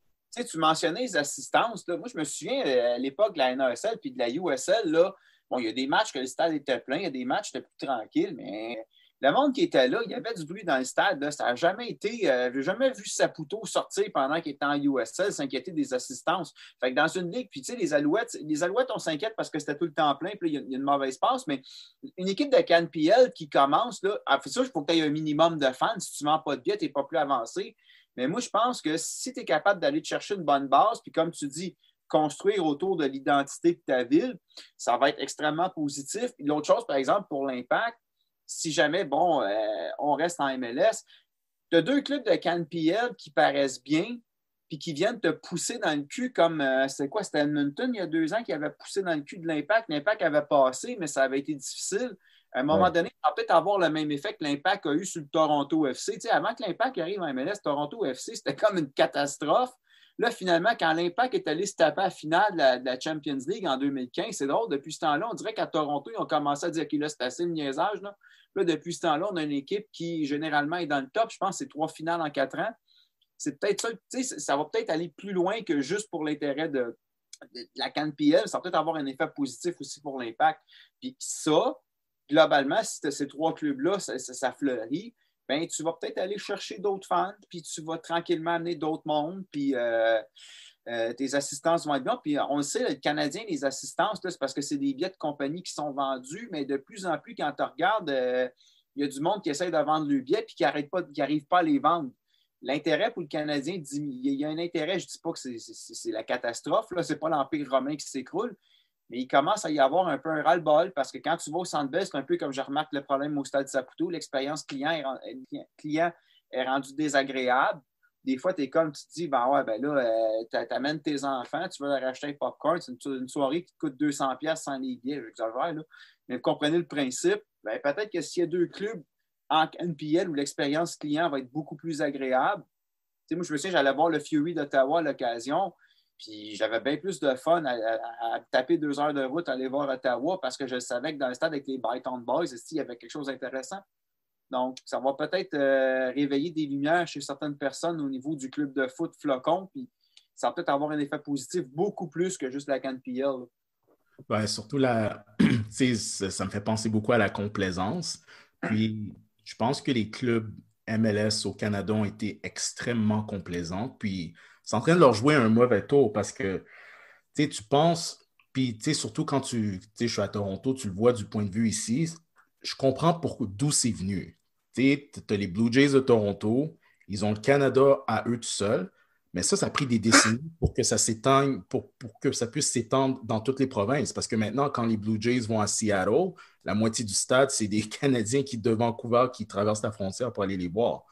Tu mentionnais les assistances. Là. Moi, je me souviens à l'époque de la NASL puis de la USL, là, bon, il y a des matchs que le stade était plein, il y a des matchs qui étaient plus tranquilles, mais le monde qui était là, il y avait du bruit dans le stade. Là. Ça n'a jamais été. Je n'ai jamais vu Saputo sortir pendant qu'il était en USL, s'inquiéter des assistances. Fait que dans une ligue, puis tu sais, les Alouettes, on s'inquiète parce que c'était tout le temps plein, puis il y a une mauvaise passe, mais une équipe de CanPL qui commence, là, c'est sûr, il faut que tu aies un minimum de fans. Si tu ne vends pas de billets, tu n'es pas plus avancé. Mais moi, je pense que si tu es capable d'aller te chercher une bonne base, puis comme tu dis, construire autour de l'identité de ta ville, ça va être extrêmement positif. Puis l'autre chose, par exemple, pour l'Impact, si jamais, on reste en MLS, tu as deux clubs de CanPL qui paraissent bien, puis qui viennent te pousser dans le cul comme, c'était Edmonton il y a 2 ans qui avait poussé dans le cul de l'Impact. L'Impact avait passé, mais ça avait été difficile. À un moment donné, ça va peut-être avoir le même effet que l'Impact a eu sur le Toronto FC. Tu sais, avant que l'Impact arrive en MLS, Toronto FC, c'était comme une catastrophe. Là, finalement, quand l'Impact est allé se taper à la finale de la Champions League en 2015, c'est drôle, depuis ce temps-là, on dirait qu'à Toronto, ils ont commencé à dire que là, c'est assez le niaisage. Là, depuis ce temps-là, on a une équipe qui, généralement, est dans le top. Je pense que c'est 3 finales en 4 ans. c'est peut-être ça, ça va peut-être aller plus loin que juste pour l'intérêt de la CanPL, ça va peut-être avoir un effet positif aussi pour l'Impact. Puis ça, globalement, si ces trois clubs-là, ça fleurit, ben, tu vas peut-être aller chercher d'autres fans, puis tu vas tranquillement amener d'autres mondes, puis tes assistances vont être bien. Puis on le sait, le Canadien, les assistances, là, c'est parce que c'est des billets de compagnie qui sont vendus, mais de plus en plus, quand tu regardes, il y a du monde qui essaie de vendre le billet puis qui n'arrive pas à les vendre. L'intérêt pour le Canadien, il y a un intérêt, je ne dis pas que c'est la catastrophe, ce n'est pas l'Empire romain qui s'écroule, mais il commence à y avoir un peu un ras-le-bol parce que quand tu vas au Centre Bell, c'est un peu comme je remarque le problème au Stade Saputo, l'expérience client est rendue désagréable. Des fois, tu es comme, tu te dis, ben ouais, ben là, tu amènes tes enfants, tu veux leur acheter un popcorn, c'est une soirée qui te coûte 200$ sans les billets, j'exagère, là. Mais vous comprenez le principe, ben, peut-être que s'il y a deux clubs en NPL où l'expérience client va être beaucoup plus agréable. Tu sais, moi, je me souviens, j'allais voir le Fury d'Ottawa à l'occasion, puis j'avais bien plus de fun à taper 2 heures de route, aller voir Ottawa, parce que je savais que dans le stade avec les Byton Boys, il y avait quelque chose d'intéressant. Donc, ça va peut-être réveiller des lumières chez certaines personnes au niveau du club de foot Flocon, puis ça va peut-être avoir un effet positif beaucoup plus que juste la CanPL. Ouais, surtout, ça me fait penser beaucoup à la complaisance. Puis, je pense que les clubs MLS au Canada ont été extrêmement complaisants. Puis, c'est en train de leur jouer un mauvais tour parce que, tu penses, puis, surtout quand je suis à Toronto, tu le vois du point de vue ici, je comprends d'où c'est venu. Tu as les Blue Jays de Toronto, ils ont le Canada à eux tout seuls. Mais ça a pris des décennies pour que ça s'éteigne, pour que ça puisse s'étendre dans toutes les provinces. Parce que maintenant, quand les Blue Jays vont à Seattle, la moitié du stade, c'est des Canadiens de Vancouver qui traversent la frontière pour aller les voir.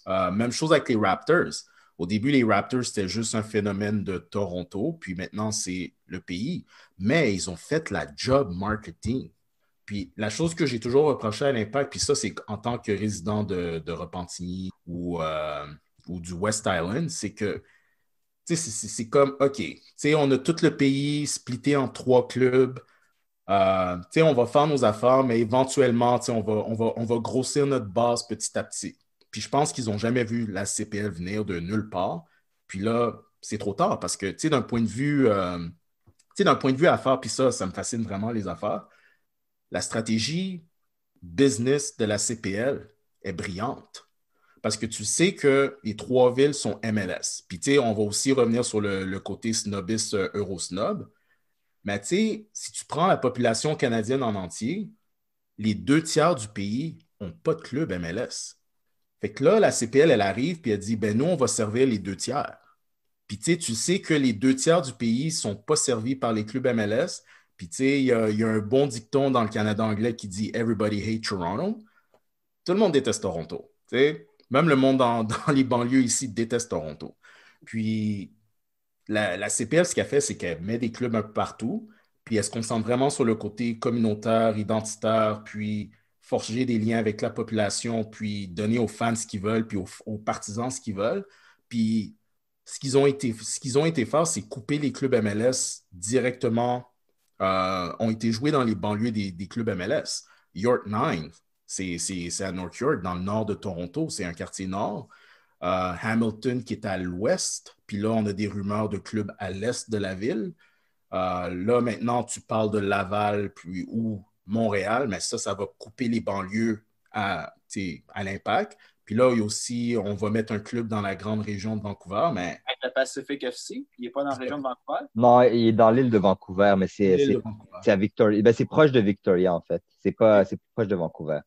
Même chose avec les Raptors. Au début, les Raptors, c'était juste un phénomène de Toronto, puis maintenant, c'est le pays. Mais ils ont fait la job marketing. Puis la chose que j'ai toujours reproché à l'Impact, puis ça, c'est en tant que résident de Repentigny ou du West Island, c'est que c'est comme, OK, on a tout le pays splitté en 3 clubs. On va faire nos affaires, mais éventuellement, on va grossir notre base petit à petit. Puis je pense qu'ils n'ont jamais vu la CPL venir de nulle part. Puis là, c'est trop tard parce que, d'un point de vue, affaires, puis ça me fascine vraiment les affaires. La stratégie business de la CPL est brillante parce que tu sais que les 3 villes sont MLS. Puis, on va aussi revenir sur le côté snobiste Eurosnob. Mais, si tu prends la population canadienne en entier, les 2 tiers du pays n'ont pas de club MLS. Fait que là, la CPL, elle arrive puis elle dit, ben nous, on va servir les 2 tiers. Puis, tu sais que les 2 tiers du pays ne sont pas servis par les clubs MLS. Puis, il y a un bon dicton dans le Canada anglais qui dit Everybody hate Toronto. Tout le monde déteste Toronto. Même le monde dans les banlieues ici déteste Toronto. Puis, la CPL, ce qu'elle fait, c'est qu'elle met des clubs un peu partout. Puis, elle se concentre vraiment sur le côté communautaire, identitaire, puis forger des liens avec la population, puis donner aux fans ce qu'ils veulent, puis aux partisans ce qu'ils veulent. Puis, ce qu'ils ont été faire, c'est couper les clubs MLS directement, ont été joués dans les banlieues des clubs MLS. York 9, c'est à North York, dans le nord de Toronto, c'est un quartier nord. Hamilton qui est à l'ouest, puis là, on a des rumeurs de clubs à l'est de la ville. Là, maintenant, tu parles de Laval ou Montréal, mais ça va couper les banlieues à l'Impact. Puis là, il y a aussi, on va mettre un club dans la grande région de Vancouver, mais... Avec le Pacific FC, il n'est pas dans la région de Vancouver? Non, il est dans l'île de Vancouver, mais c'est à Victoria. Ben, c'est proche de Victoria, en fait. C'est plus proche de Vancouver.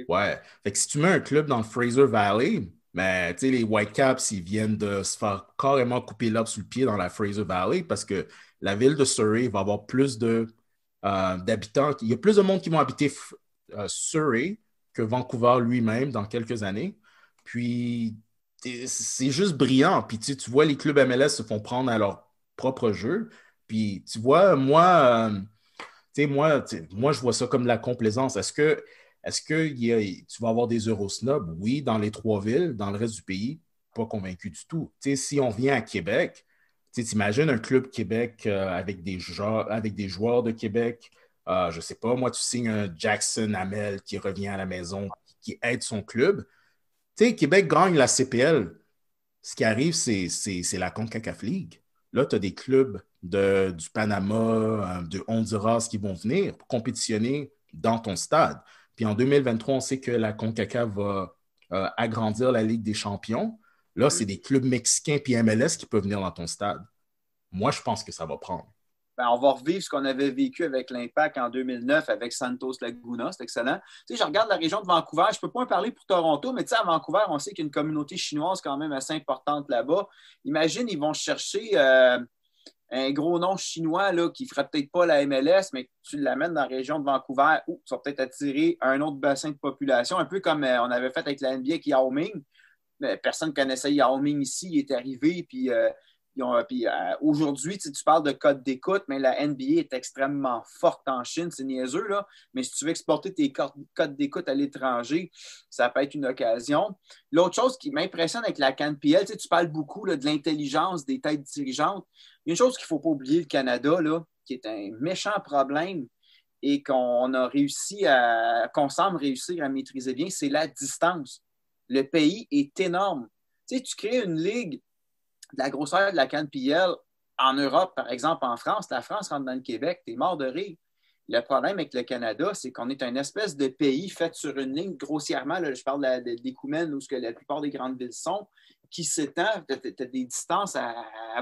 Ouais. Fait que si tu mets un club dans le Fraser Valley, ben, les Whitecaps, ils viennent de se faire carrément couper l'herbe sous le pied dans la Fraser Valley parce que la ville de Surrey va avoir plus d'habitants. Il y a plus de monde qui vont habiter Surrey que Vancouver lui-même dans quelques années. Puis, c'est juste brillant. Puis, tu vois, les clubs MLS se font prendre à leur propre jeu. Puis, tu vois, moi, je vois ça comme de la complaisance. Est-ce que tu vas avoir des Eurosnobs? Oui, dans les 3 villes, dans le reste du pays, pas convaincu du tout. Si on vient à Québec, tu imagines un club Québec avec des joueurs de Québec. Je ne sais pas, moi, tu signes un Jackson Hamel qui revient à la maison, qui aide son club. Québec gagne la CPL. ce qui arrive, c'est la CONCACAF League. Là, tu as des clubs du Panama, de Honduras qui vont venir pour compétitionner dans ton stade. Puis en 2023, on sait que la CONCACAF va agrandir la Ligue des champions. Là, c'est des clubs mexicains puis MLS qui peuvent venir dans ton stade. Moi, je pense que ça va prendre. Ben, on va revivre ce qu'on avait vécu avec l'Impact en 2009 avec Santos Laguna. C'est excellent. Tu sais, je regarde la région de Vancouver. Je ne peux pas en parler pour Toronto, mais tu sais, à Vancouver, on sait qu'il y a une communauté chinoise quand même assez importante là-bas. Imagine, ils vont chercher un gros nom chinois là, qui ne ferait peut-être pas la MLS, mais tu l'amènes dans la région de Vancouver où tu vas peut-être attirer un autre bassin de population, un peu comme on avait fait avec la NBA avec Yao Ming. Personne ne connaissait Yao Ming ici. Il est arrivé, puis aujourd'hui, tu parles de code d'écoute, mais la NBA est extrêmement forte en Chine, c'est niaiseux, là. Mais si tu veux exporter tes codes d'écoute à l'étranger, ça peut être une occasion. L'autre chose qui m'impressionne avec la CanPL, tu parles beaucoup là, de l'intelligence des têtes dirigeantes. Il y a une chose qu'il ne faut pas oublier, le Canada, là, qui est un méchant problème et qu'on semble réussir à maîtriser bien, c'est la distance. Le pays est énorme. Tu crées une ligue de la grosseur de la CanPL en Europe, par exemple en France, la France rentre dans le Québec, t'es mort de rire. Le problème avec le Canada, c'est qu'on est une espèce de pays fait sur une ligne grossièrement, là, je parle des Coumènes où la plupart des grandes villes sont, qui s'étend, tu as des distances à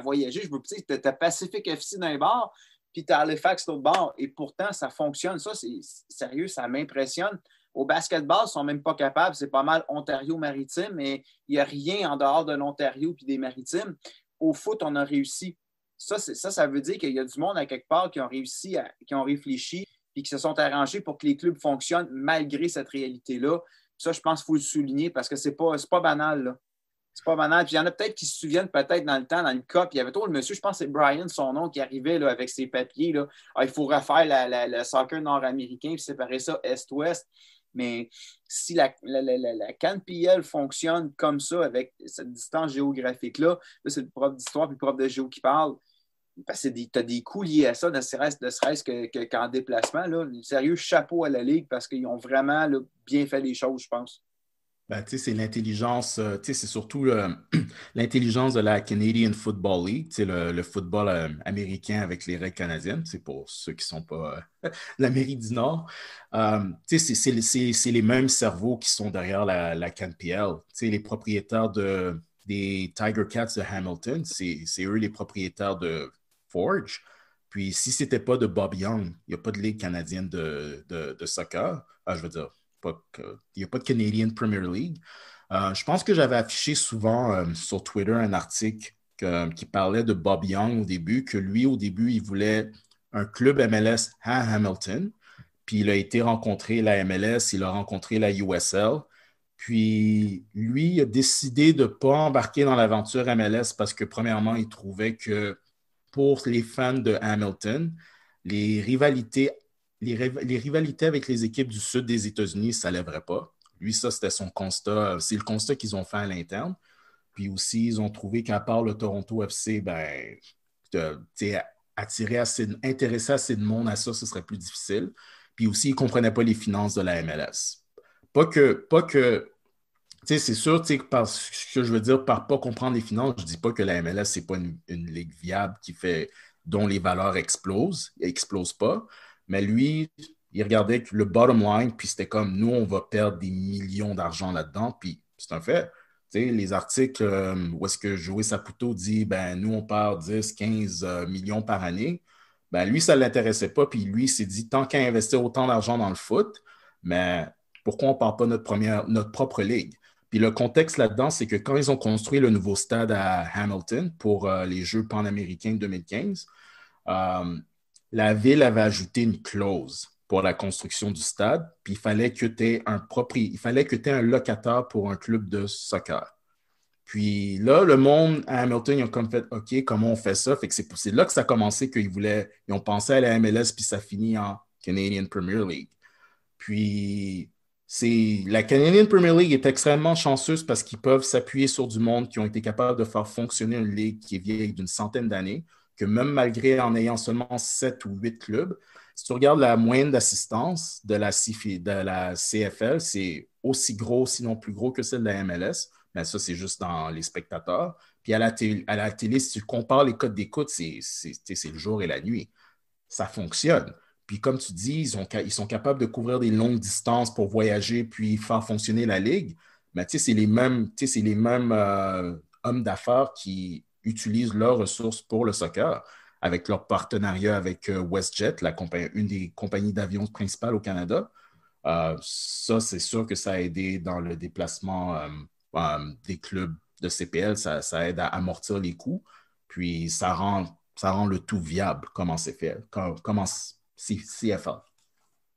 voyager. Je veux dire, tu as Pacific FC d'un bord, puis tu as Halifax de l'autre bord, et pourtant, ça fonctionne. Ça, c'est sérieux, ça m'impressionne. Au basketball, ils ne sont même pas capables. C'est pas mal Ontario-Maritime, mais il n'y a rien en dehors de l'Ontario et des Maritimes. Au foot, on a réussi. Ça veut dire qu'il y a du monde à quelque part qui ont réussi, qui ont réfléchi et qui se sont arrangés pour que les clubs fonctionnent malgré cette réalité-là. Ça, je pense qu'il faut le souligner parce que c'est pas banal, là. C'est pas banal. Puis il y en a peut-être qui se souviennent peut-être dans le temps, dans le COP, il y avait trop le monsieur, je pense que c'est Brian, son nom, qui arrivait là, avec ses papiers. Là. Il faut refaire le soccer nord-américain et séparer ça est-ouest. Mais si la CanPL fonctionne comme ça, avec cette distance géographique-là, là, c'est le prof d'histoire et le prof de géo qui parle, parce que tu as des coûts liés à ça, ne serait-ce qu'en déplacement. Là. Sérieux, chapeau à la Ligue parce qu'ils ont vraiment là, bien fait les choses, je pense. Ben, c'est l'intelligence, c'est surtout l'intelligence de la Canadian Football League, le football américain avec les règles canadiennes, c'est pour ceux qui ne sont pas de l'Amérique du Nord. C'est les mêmes cerveaux qui sont derrière la CanPL. Les propriétaires des Tiger Cats de Hamilton, c'est eux les propriétaires de Forge. Puis si ce n'était pas de Bob Young, il n'y a pas de Ligue canadienne de soccer. Je veux dire, il n'y a pas de Canadian Premier League. Je pense que j'avais affiché souvent sur Twitter un article qui parlait de Bob Young au début, que lui, au début, il voulait un club MLS à Hamilton. Puis il a été rencontrer la MLS, il a rencontré la USL. Puis lui, il a décidé de ne pas embarquer dans l'aventure MLS parce que, premièrement, il trouvait que pour les fans de Hamilton, les rivalités avec les équipes du sud des États-Unis, ça ne lèverait pas. Lui, ça, c'était son constat. C'est le constat qu'ils ont fait à l'interne. Puis aussi, ils ont trouvé qu'à part le Toronto FC, intéresser assez de monde à ça, ce serait plus difficile. Puis aussi, ils ne comprenaient pas les finances de la MLS. Pas que c'est sûr, ce que je veux dire par pas comprendre les finances, je ne dis pas que la MLS, ce n'est pas une ligue viable dont les valeurs explosent pas. Mais lui, il regardait le bottom line, puis c'était comme, nous, on va perdre des millions d'argent là-dedans, puis c'est un fait. Les articles où est-ce que Joey Saputo dit, nous, on perd 10, 15 millions par année, lui, ça ne l'intéressait pas, puis lui, il s'est dit, tant qu'à investir autant d'argent dans le foot, mais pourquoi on ne part pas notre propre ligue? Puis le contexte là-dedans, c'est que quand ils ont construit le nouveau stade à Hamilton pour les Jeux panaméricains de 2015, la ville avait ajouté une clause pour la construction du stade, puis il fallait que tu aies un locataire pour un club de soccer. Puis là, le monde à Hamilton, ils ont comme fait « OK, comment on fait ça? » Fait que c'est là que ça a commencé qu'ils ont pensé à la MLS, puis ça finit en Canadian Premier League. Puis la Canadian Premier League est extrêmement chanceuse parce qu'ils peuvent s'appuyer sur du monde qui ont été capables de faire fonctionner une ligue qui est vieille d'une centaine d'années, que même malgré en ayant seulement 7 ou 8 clubs, si tu regardes la moyenne d'assistance de la CFL, c'est aussi gros, sinon plus gros que celle de la MLS. mais ça, c'est juste dans les spectateurs. Puis à la télé, si tu compares les codes d'écoute, c'est le jour et la nuit. Ça fonctionne. Puis comme tu dis, ils sont capables de couvrir des longues distances pour voyager puis faire fonctionner la ligue. Mais c'est les mêmes hommes d'affaires qui utilisent leurs ressources pour le soccer avec leur partenariat avec WestJet, une des compagnies d'avions principales au Canada. Ça, c'est sûr que ça a aidé dans le déplacement des clubs de CPL. Ça aide à amortir les coûts. Puis ça rend le tout viable, comment c'est fait, comment CFA.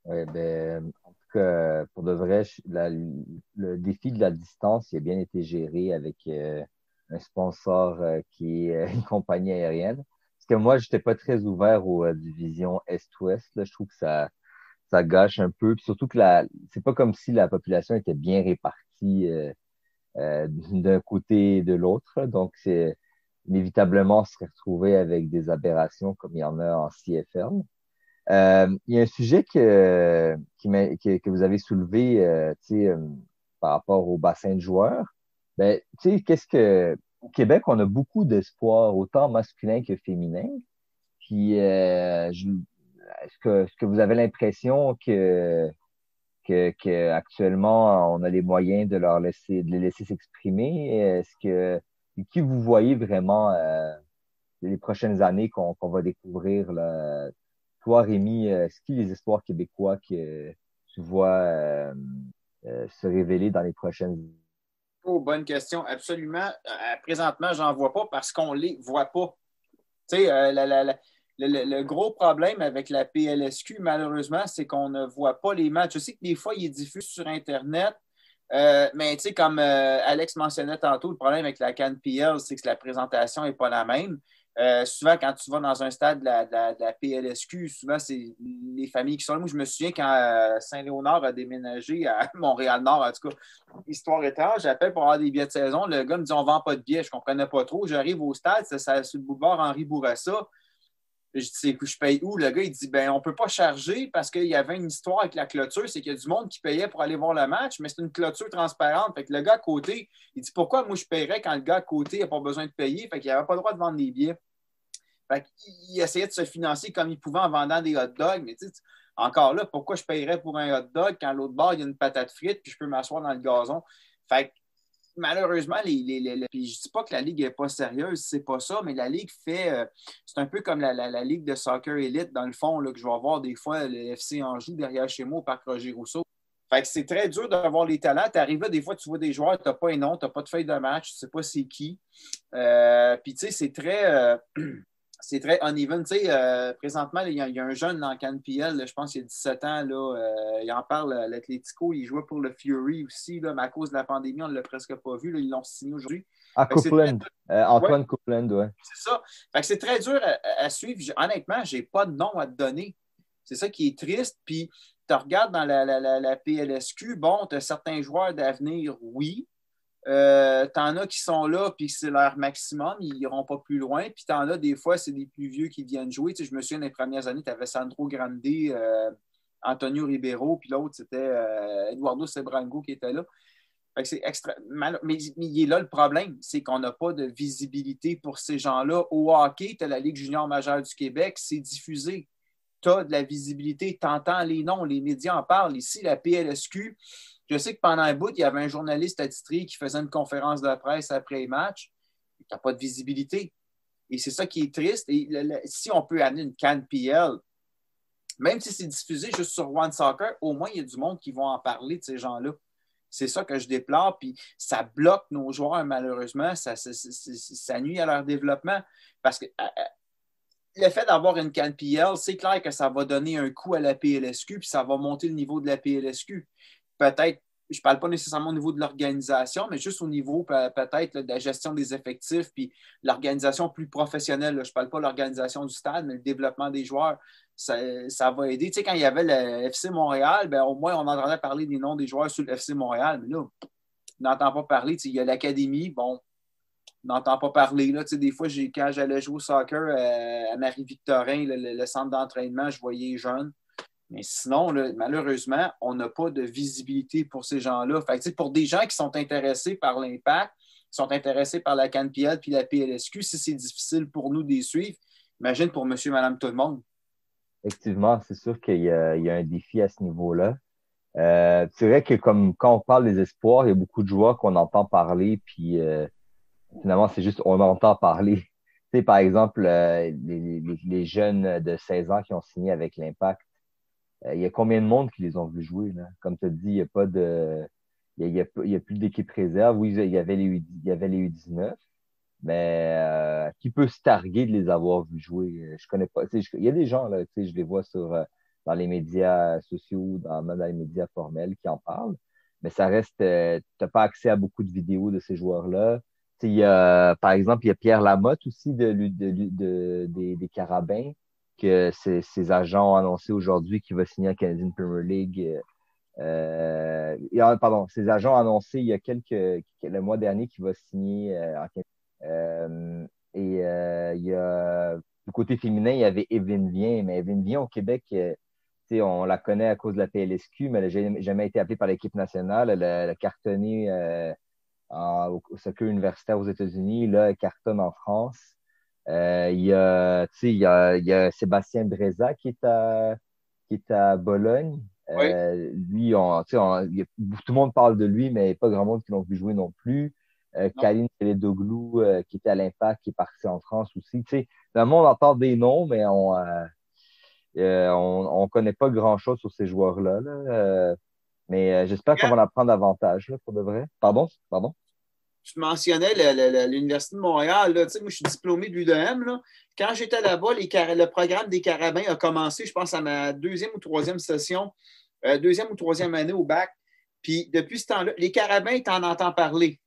Ouais, ben, en tout cas, pour de vrai, le défi de la distance, il a bien été géré avec un sponsor qui est une compagnie aérienne. Parce que moi, je n'étais pas très ouvert aux divisions Est-Ouest. Là. Je trouve que ça gâche un peu. Puis surtout que c'est pas comme si la population était bien répartie d'un côté et de l'autre. Donc, c'est inévitablement on serait retrouvé avec des aberrations comme il y en a en CFL. Il y a un sujet que vous avez soulevé par rapport au bassin de joueurs. Ben, au Québec, on a beaucoup d'espoir, autant masculin que féminin. Puis, est-ce que vous avez l'impression que actuellement on a les moyens de les laisser s'exprimer? Qui vous voyez vraiment les prochaines années qu'on va découvrir là? Toi, Rémi, est-ce qu'il y a les espoirs québécois que tu vois se révéler dans les prochaines années? Oh, bonne question. Absolument. Présentement, j'en vois pas parce qu'on les voit pas. Tu sais, le gros problème avec la PLSQ, malheureusement, c'est qu'on ne voit pas les matchs. Je sais que des fois, ils diffusent sur Internet, mais tu sais, comme Alex mentionnait tantôt, le problème avec la CanPL, c'est que la présentation n'est pas la même. Souvent, quand tu vas dans un stade de la PLSQ, souvent, c'est les familles qui sont là. Moi, je me souviens quand Saint-Léonard a déménagé à Montréal-Nord, en tout cas, histoire étrange, j'appelle pour avoir des billets de saison. Le gars me dit on ne vend pas de billets. Je ne comprenais pas trop. J'arrive au stade, c'est sur le boulevard Henri Bourassa. Je dis, je paye où? Le gars, il dit, ben, on ne peut pas charger parce qu'il y avait une histoire avec la clôture. C'est qu'il y a du monde qui payait pour aller voir le match, mais c'est une clôture transparente. Fait que le gars à côté, il dit, pourquoi moi je paierais quand le gars à côté n'a pas besoin de payer? Fait qu'il n'avait pas le droit de vendre des billets. Fait qu'il essayait de se financer comme il pouvait en vendant des hot dogs. Mais tu sais, encore là, pourquoi je paierais pour un hot dog quand à l'autre bord, il y a une patate frite puis je peux m'asseoir dans le gazon? Fait que malheureusement, puis je ne dis pas que la Ligue n'est pas sérieuse, c'est pas ça, mais la Ligue c'est un peu comme la Ligue de soccer élite, dans le fond, là, que je vais voir des fois le FC Anjou derrière chez moi au Parc Roger-Rousseau. Fait que c'est très dur d'avoir les talents. Tu arrives là, des fois, tu vois des joueurs, tu n'as pas un nom, tu n'as pas de feuille de match, tu ne sais pas c'est qui. Puis tu sais, c'est très uneven. Tu sais, présentement, il y a un jeune dans CanPL, je pense qu'il a 17 ans, là, il en parle à l'Atlético, il jouait pour le Fury aussi, là, mais à cause de la pandémie, on ne l'a presque pas vu. Là, ils l'ont signé aujourd'hui. Copeland. Antoine Ouais, Copeland, ouais. c'est ça. Fait que c'est très dur à suivre. Honnêtement, je n'ai pas de nom à te donner. C'est ça qui est triste. Puis, tu regardes dans la PLSQ, bon, tu as certains joueurs d'avenir, oui. T'en as qui sont là, puis c'est leur maximum, ils n'iront pas plus loin. Puis t'en as des fois, c'est des plus vieux qui viennent jouer. Tu sais, je me souviens, les premières années, tu avais Sandro Grande, Antonio Ribeiro, puis l'autre, c'était Eduardo Sebrango qui était là. Fait que c'est mais il est là le problème, c'est qu'on n'a pas de visibilité pour ces gens-là. Au hockey, tu as la Ligue junior majeure du Québec, c'est diffusé. Tu as de la visibilité, tu entends les noms, les médias en parlent. Ici, la PLSQ, je sais que pendant un bout, il y avait un journaliste attitré qui faisait une conférence de presse après les matchs. Tu n'as pas de visibilité. Et c'est ça qui est triste. Et si on peut amener une CanPL, même si c'est diffusé juste sur One Soccer, au moins, il y a du monde qui va en parler de ces gens-là. C'est ça que je déplore. Puis ça bloque nos joueurs, malheureusement. Ça nuit à leur développement. Parce que le fait d'avoir une CanPL, c'est clair que ça va donner un coup à la PLSQ, puis ça va monter le niveau de la PLSQ. Peut-être, je ne parle pas nécessairement au niveau de l'organisation, mais juste au niveau peut-être de la gestion des effectifs, puis l'organisation plus professionnelle. Là. Je ne parle pas de l'organisation du stade, mais le développement des joueurs, ça va aider. Tu sais, quand il y avait le FC Montréal, ben, au moins, on entendait parler des noms des joueurs sur le FC Montréal, mais là, on n'entend pas parler. Tu sais, il y a l'académie, bon, on n'entend pas parler. Là. Tu sais, des fois, quand j'allais jouer au soccer à Marie-Victorin, le centre d'entraînement, je voyais les jeunes. Mais sinon, là, malheureusement, on n'a pas de visibilité pour ces gens-là. Fait que, pour des gens qui sont intéressés par l'impact, qui sont intéressés par la CanPL puis la PLSQ, si c'est difficile pour nous de les suivre, imagine pour monsieur, madame, tout le monde. Effectivement, c'est sûr qu'il y a un défi à ce niveau-là. C'est vrai que comme quand on parle des espoirs, il y a beaucoup de joueurs qu'on entend parler, puis finalement, c'est juste on entend parler. Tu sais, par exemple, les jeunes de 16 ans qui ont signé avec l'Impact, il y a combien de monde qui les ont vus jouer, là? Comme tu as dit, il n'y a pas de. Il y a plus d'équipe réserve. Oui, il y avait les U19, mais qui peut se targuer de les avoir vus jouer? Je connais pas. Tu sais, il y a des gens, là, tu sais, je les vois dans les médias sociaux, même dans les médias formels qui en parlent, mais ça reste, tu n'as pas accès à beaucoup de vidéos de ces joueurs-là. Tu sais, par exemple, il y a Pierre Lamotte aussi des Carabins, que ses agents ont annoncé aujourd'hui qu'il va signer en Canadian Premier League. Pardon, ses agents ont annoncé il y a le mois dernier qu'il va signer en Canadian. Il y a, du côté féminin, il y avait Evelyne Viens, mais Evelyne Viens au Québec, on la connaît à cause de la PLSQ, mais elle n'a jamais été appelée par l'équipe nationale. Elle a cartonné au soccer universitaire aux États-Unis. Là, elle cartonne en France. Il y a Sébastien Breza qui est à Bologne. Oui. Lui, tout le monde parle de lui, mais pas grand monde qui l'ont vu jouer non plus. Kaline Keledoglou, qui était à l'Impact, qui est parti en France aussi. Dans le monde, on entend des noms, mais on connaît pas grand-chose sur ces joueurs-là. Là. Mais j'espère qu'on va en apprendre davantage, là, pour de vrai. Pardon? Pardon? Tu mentionnais l'Université de Montréal. Là. Moi, je suis diplômé de l'UDM. Là. Quand j'étais là-bas, le programme des Carabins a commencé, je pense, à ma deuxième ou troisième session, deuxième ou troisième année au bac. Puis depuis ce temps-là, les Carabins, tu en entends parler.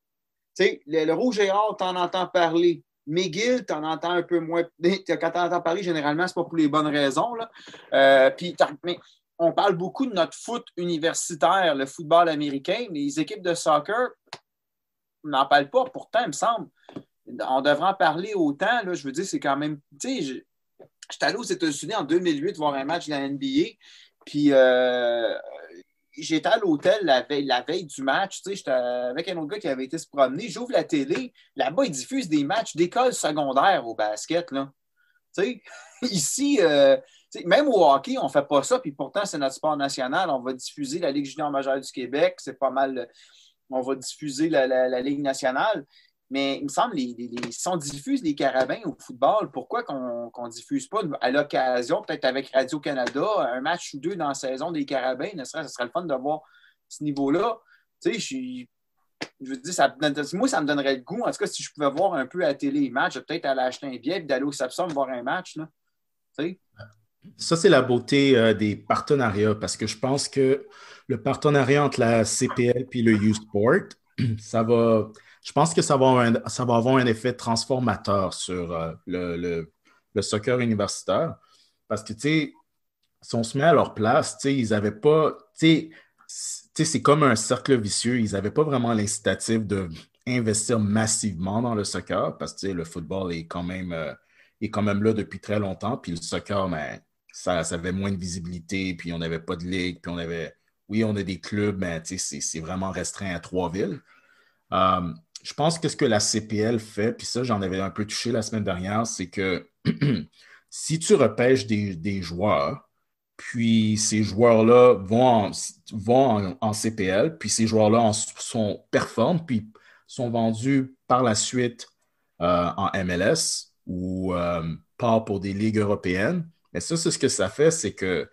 Le Rouge et Or, tu en entends parler. McGill, tu en entends un peu moins. Quand tu en entends parler, généralement, ce n'est pas pour les bonnes raisons. Là. Mais on parle beaucoup de notre foot universitaire, le football américain. Les équipes de soccer, on n'en parle pas. Pourtant, il me semble, on devrait en parler autant. Là, je veux dire, c'est quand même. J'étais allé aux États-Unis en 2008 voir un match de la NBA. Puis j'étais à l'hôtel la veille du match. J'étais avec un autre gars qui avait été se promener. J'ouvre la télé. Là-bas, ils diffusent des matchs d'école secondaire au basket. Là. Ici, même au hockey, on ne fait pas ça. Puis pourtant, c'est notre sport national. On va diffuser la Ligue junior majeure du Québec. C'est pas mal. On va diffuser la Ligue nationale. Mais il me semble, si on diffuse les Carabins au football, pourquoi qu'on ne diffuse pas à l'occasion, peut-être avec Radio-Canada, un match ou deux dans la saison des Carabins, ce serait le fun de voir ce niveau-là. Je veux dire, moi, ça me donnerait le goût. En tout cas, si je pouvais voir un peu à la télé les matchs, peut-être aller acheter un billet et d'aller au Sapsum voir un match. Là. Ça, c'est la beauté des partenariats, parce que je pense que le partenariat entre la CPL et le U-Sport, je pense que ça va avoir un effet transformateur sur le soccer universitaire. Parce que, tu sais, si on se met à leur place, tu sais, ils n'avaient pas, tu sais, c'est comme un cercle vicieux. Ils n'avaient pas vraiment l'incitatif d'investir massivement dans le soccer, parce que, tu sais, le football est quand même là depuis très longtemps. Puis le soccer, ben, ça avait moins de visibilité, puis on n'avait pas de ligue, puis on a des clubs, mais c'est vraiment restreint à 3 villes. Je pense que ce que la CPL fait, puis ça, j'en avais un peu touché la semaine dernière, c'est que si tu repêches des joueurs, puis ces joueurs-là vont en CPL, puis ces joueurs-là performent, puis sont vendus par la suite en MLS ou part pour des ligues européennes. Mais ça, c'est ce que ça fait, c'est que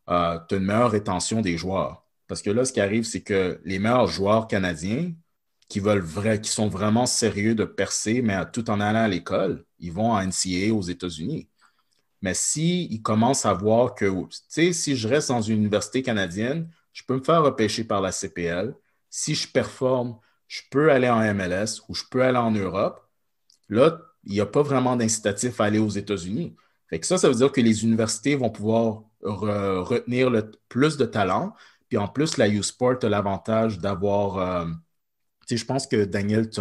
tu as une meilleure rétention des joueurs. Parce que là, ce qui arrive, c'est que les meilleurs joueurs canadiens qui sont vraiment sérieux de percer, mais tout en allant à l'école, ils vont en NCAA aux États-Unis. Mais s'ils commencent à voir que, tu sais, si je reste dans une université canadienne, je peux me faire repêcher par la CPL. Si je performe, je peux aller en MLS ou je peux aller en Europe. Là, il n'y a pas vraiment d'incitatif à aller aux États-Unis. Fait que ça veut dire que les universités vont pouvoir retenir plus de talent. Puis en plus, la U-Sport a l'avantage d'avoir... tu sais, je pense que Daniel, tu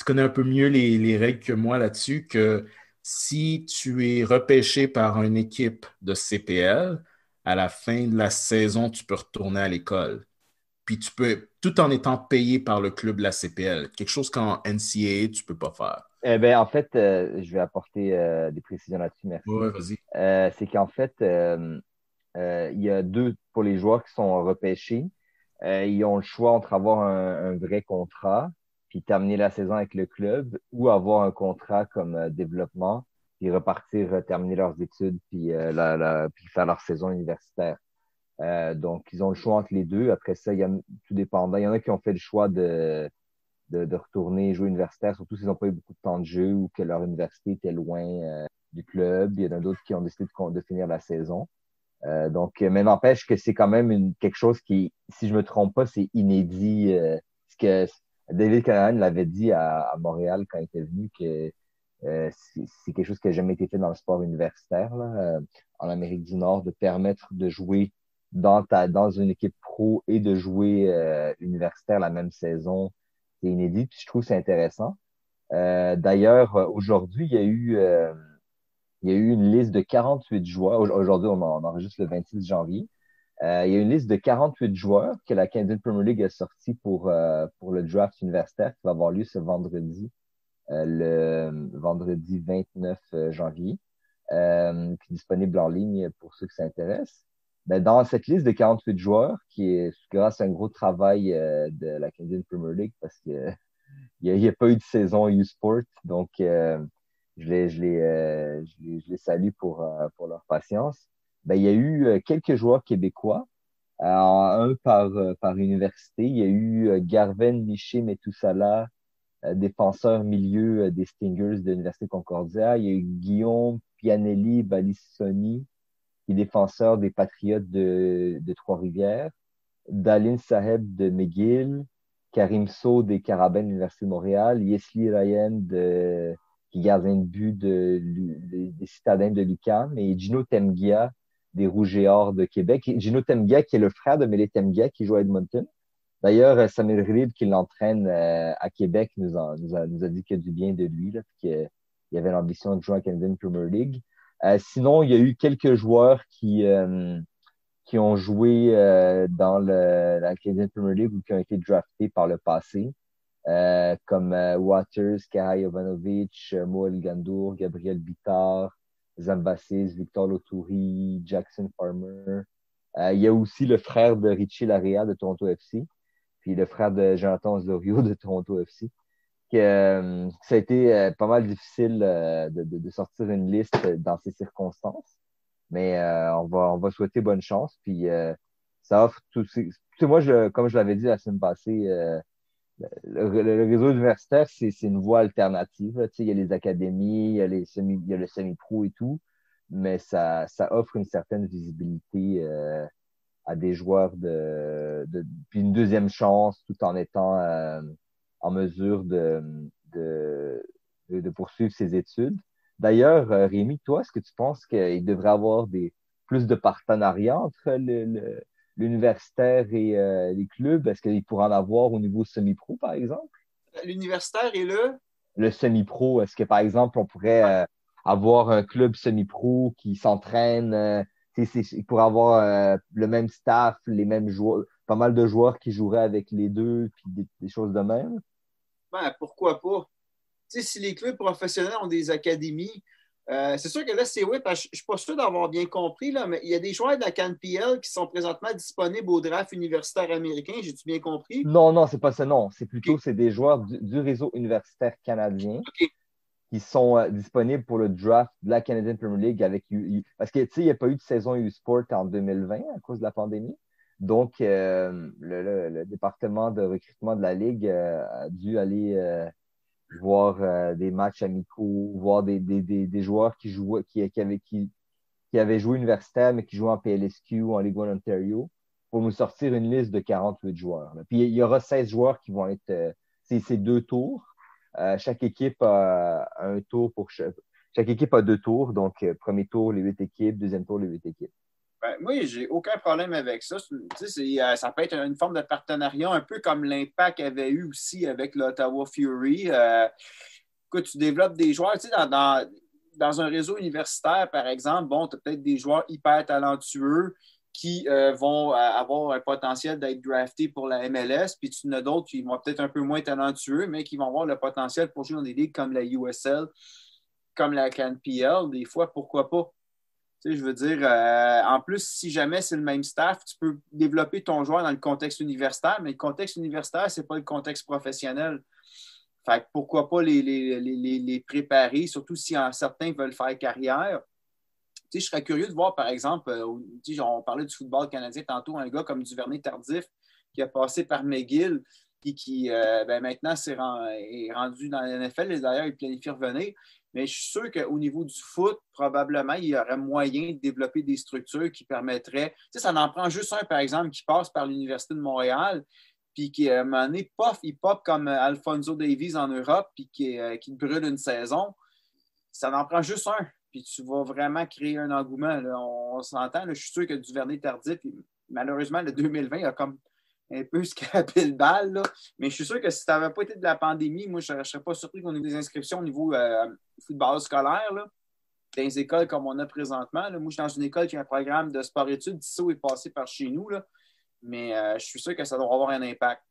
connais un peu mieux les règles que moi là-dessus, que si tu es repêché par une équipe de CPL, à la fin de la saison, tu peux retourner à l'école. Puis tu peux, tout en étant payé par le club de la CPL. Quelque chose qu'en NCAA, tu peux pas faire. Eh ben, en fait, je vais apporter des précisions là-dessus, merci. Ouais, vas-y. C'est qu'en fait, il y a deux, pour les joueurs qui sont repêchés, ils ont le choix entre avoir un vrai contrat, puis terminer la saison avec le club, ou avoir un contrat comme développement, puis repartir, terminer leurs études, puis, puis faire leur saison universitaire. Donc, ils ont le choix entre les deux. Après ça, tout dépendant. Il y en a qui ont fait le choix de retourner jouer universitaire, surtout s'ils n'ont pas eu beaucoup de temps de jeu ou que leur université était loin du club. Il y en a d'autres qui ont décidé de finir la saison. Mais n'empêche que c'est quand même quelque chose qui, si je me trompe pas, c'est inédit. Ce que David Callahan l'avait dit à Montréal quand il était venu, que c'est quelque chose qui n'a jamais été fait dans le sport universitaire, là, en Amérique du Nord, de permettre de jouer dans une équipe pro et de jouer universitaire la même saison. C'est inédit, puis je trouve que c'est intéressant. D'ailleurs, aujourd'hui, il y a eu une liste de 48 joueurs. Aujourd'hui, on enregistre le 26 janvier. Il y a une liste de 48 joueurs que la Canadian Premier League a sorti pour le draft universitaire qui va avoir lieu ce vendredi, le vendredi 29 janvier, qui est disponible en ligne pour ceux qui s'intéressent. Ben, dans cette liste de 48 joueurs, qui est grâce à un gros travail de la Canadian Premier League, parce que il n'y a pas eu de saison U-Sport, donc je les salue pour leur patience. Ben, il y a eu quelques joueurs québécois, un par université. Il y a eu Garven Miché Metoussala, défenseur milieu des Stingers de l'Université Concordia. Il y a eu Guillaume Pianelli Balissoni, qui est défenseur des Patriotes de Trois-Rivières. Dalin Saheb de McGill. Karim Sow des Carabins de l'Université de Montréal. Yesli Ryan qui est gardien de but des Citadins de l'UQAM. Et Gino Temgia des Rouges et Or de Québec. Et Gino Temgia, qui est le frère de Mélé Temgia, qui joue à Edmonton. D'ailleurs, Samuel Rib, qui l'entraîne à Québec, nous a dit que du bien de lui, là, qu'il avait l'ambition de jouer en Canadian Premier League. Sinon, il y a eu quelques joueurs qui ont joué dans la Canadian Premier League ou qui ont été draftés par le passé, comme Waters, Kahai Jovanovic, Moel Gandour, Gabriel Bittard, Zambassis, Victor Lotouri, Jackson Farmer. Il y a aussi le frère de Richie Larea de Toronto FC, puis le frère de Jonathan Osorio de Toronto FC. Ça a été pas mal difficile de sortir une liste dans ces circonstances, mais on va souhaiter bonne chance. Puis ça offre tout. Tu sais, moi, comme je l'avais dit la semaine passée, le réseau universitaire, c'est une voie alternative. Tu sais, il y a les académies, il y a le semi-pro et tout, mais ça offre une certaine visibilité à des joueurs puis une deuxième chance tout en étant en mesure de poursuivre ses études. D'ailleurs, Rémi, toi, est-ce que tu penses qu'il devrait y avoir plus de partenariats entre l'universitaire et les clubs? Est-ce qu'il pourrait en avoir au niveau semi-pro, par exemple? L'universitaire est là. Le semi-pro, est-ce que, par exemple, on pourrait avoir un club semi-pro qui s'entraîne, il pourrait avoir le même staff, les mêmes joueurs, pas mal de joueurs qui joueraient avec les deux, puis des choses de même? Ben, pourquoi pas? Tu sais, si les clubs professionnels ont des académies, c'est sûr que là, c'est oui, parce que je ne suis pas sûr d'avoir bien compris, là, mais il y a des joueurs de la CanPL qui sont présentement disponibles au draft universitaire américain. J'ai-tu bien compris? Non, non, c'est pas ça, non. C'est plutôt, OK. c'est des joueurs du réseau universitaire canadien OK. qui sont disponibles pour le draft de la Canadian Premier League parce que, tu sais, il n'y a pas eu de saison U-Sport en 2020 à cause de la pandémie. Donc, le département de recrutement de la Ligue a dû aller voir des matchs amicaux, voir des joueurs qui avaient joué universitaire, mais qui jouaient en PLSQ ou en Ligue 1 Ontario, pour nous sortir une liste de 48 joueurs, là. Puis il y aura 16 joueurs qui vont être. C'est deux tours. Chaque équipe a un tour chaque équipe a deux tours. Donc, premier tour, les 8 équipes. Deuxième tour, les 8 équipes. Ben, moi, j'ai aucun problème avec ça. Tu sais, ça peut être une forme de partenariat, un peu comme l'Impact avait eu aussi avec l'Ottawa Fury. Écoute, tu développes des joueurs, tu sais, dans un réseau universitaire, par exemple, bon, tu as peut-être des joueurs hyper talentueux qui vont avoir un potentiel d'être draftés pour la MLS, puis tu en as d'autres qui vont peut-être un peu moins talentueux, mais qui vont avoir le potentiel pour jouer dans des ligues comme la USL, comme la CanPL. Des fois, pourquoi pas? Tu sais, je veux dire, en plus, si jamais c'est le même staff, tu peux développer ton joueur dans le contexte universitaire, mais le contexte universitaire, ce n'est pas le contexte professionnel. Fait que pourquoi pas les préparer, surtout si certains veulent faire carrière. Tu sais, je serais curieux de voir, par exemple, on parlait du football canadien tantôt, un gars comme Duvernay-Tardif qui a passé par McGill et qui maintenant est rendu dans la NFL. Et d'ailleurs, il planifie revenir. Mais je suis sûr qu'au niveau du foot, probablement, il y aurait moyen de développer des structures qui permettraient. Tu sais, ça en prend juste un, par exemple, qui passe par l'Université de Montréal, puis qui, à un moment donné, il pop comme Alphonso Davies en Europe, puis qui brûle une saison. Ça en prend juste un. Puis tu vas vraiment créer un engouement. Là. On s'entend. Là, je suis sûr que Duvernay-Tardif, malheureusement, le 2020 il a comme un peu scrapé le bal. Là. Mais je suis sûr que si ça n'avait pas été de la pandémie, moi, je ne serais pas surpris qu'on ait des inscriptions au niveau football scolaire. Là, dans les écoles comme on a présentement. Là. Moi, je suis dans une école qui a un programme de sport-études. Tissot est passé par chez nous. Là. Mais je suis sûr que ça doit avoir un impact.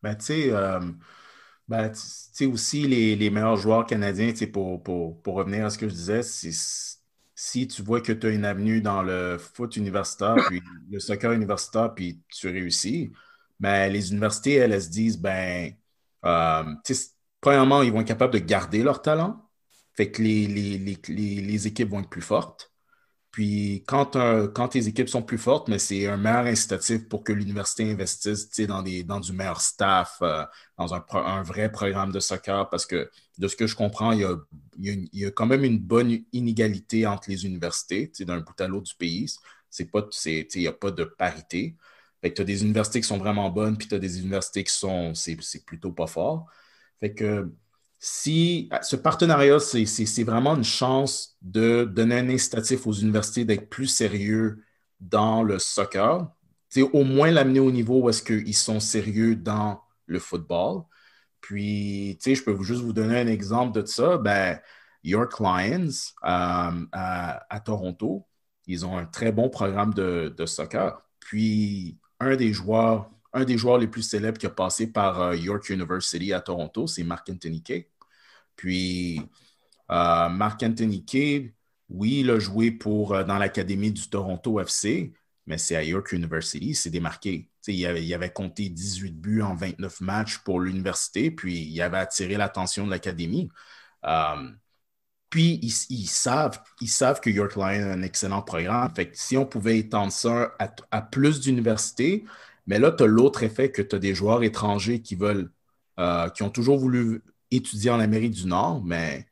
Ben, tu sais, aussi les meilleurs joueurs canadiens, pour revenir à ce que je disais, si tu vois que tu as une avenue dans le foot universitaire, puis le soccer universitaire, puis tu réussis, ben, les universités, elles se disent, premièrement, ils vont être capables de garder leur talent, fait que les équipes vont être plus fortes. Puis quand tes équipes sont plus fortes, mais c'est un meilleur incitatif pour que l'université investisse dans du meilleur staff, dans un vrai programme de soccer, parce que de ce que je comprends, il y a quand même une bonne inégalité entre les universités, d'un bout à l'autre du pays. Il n'y a pas de parité. Fait que tu as des universités qui sont vraiment bonnes, puis tu as des universités c'est plutôt pas fort. Fait que si ce partenariat, c'est vraiment une chance de donner un incitatif aux universités d'être plus sérieux dans le soccer. Au moins l'amener au niveau où est-ce qu'ils sont sérieux dans le football. Puis, je peux juste vous donner un exemple de ça. Ben, York Lions à Toronto, ils ont un très bon programme de soccer. Puis, un des joueurs les plus célèbres qui a passé par York University à Toronto, c'est Marc-Anthony Kaye. Puis, Marc-Anthony Kaye, oui, il a joué dans l'Académie du Toronto FC, mais c'est à York University, c'est démarqué. Il avait compté 18 buts en 29 matchs pour l'université, puis il avait attiré l'attention de l'Académie. Puis, ils savent que York Lions a un excellent programme. Fait que si on pouvait étendre ça à plus d'universités, mais là, tu as l'autre effet que tu as des joueurs étrangers qui ont toujours voulu étudier en Amérique du Nord, mais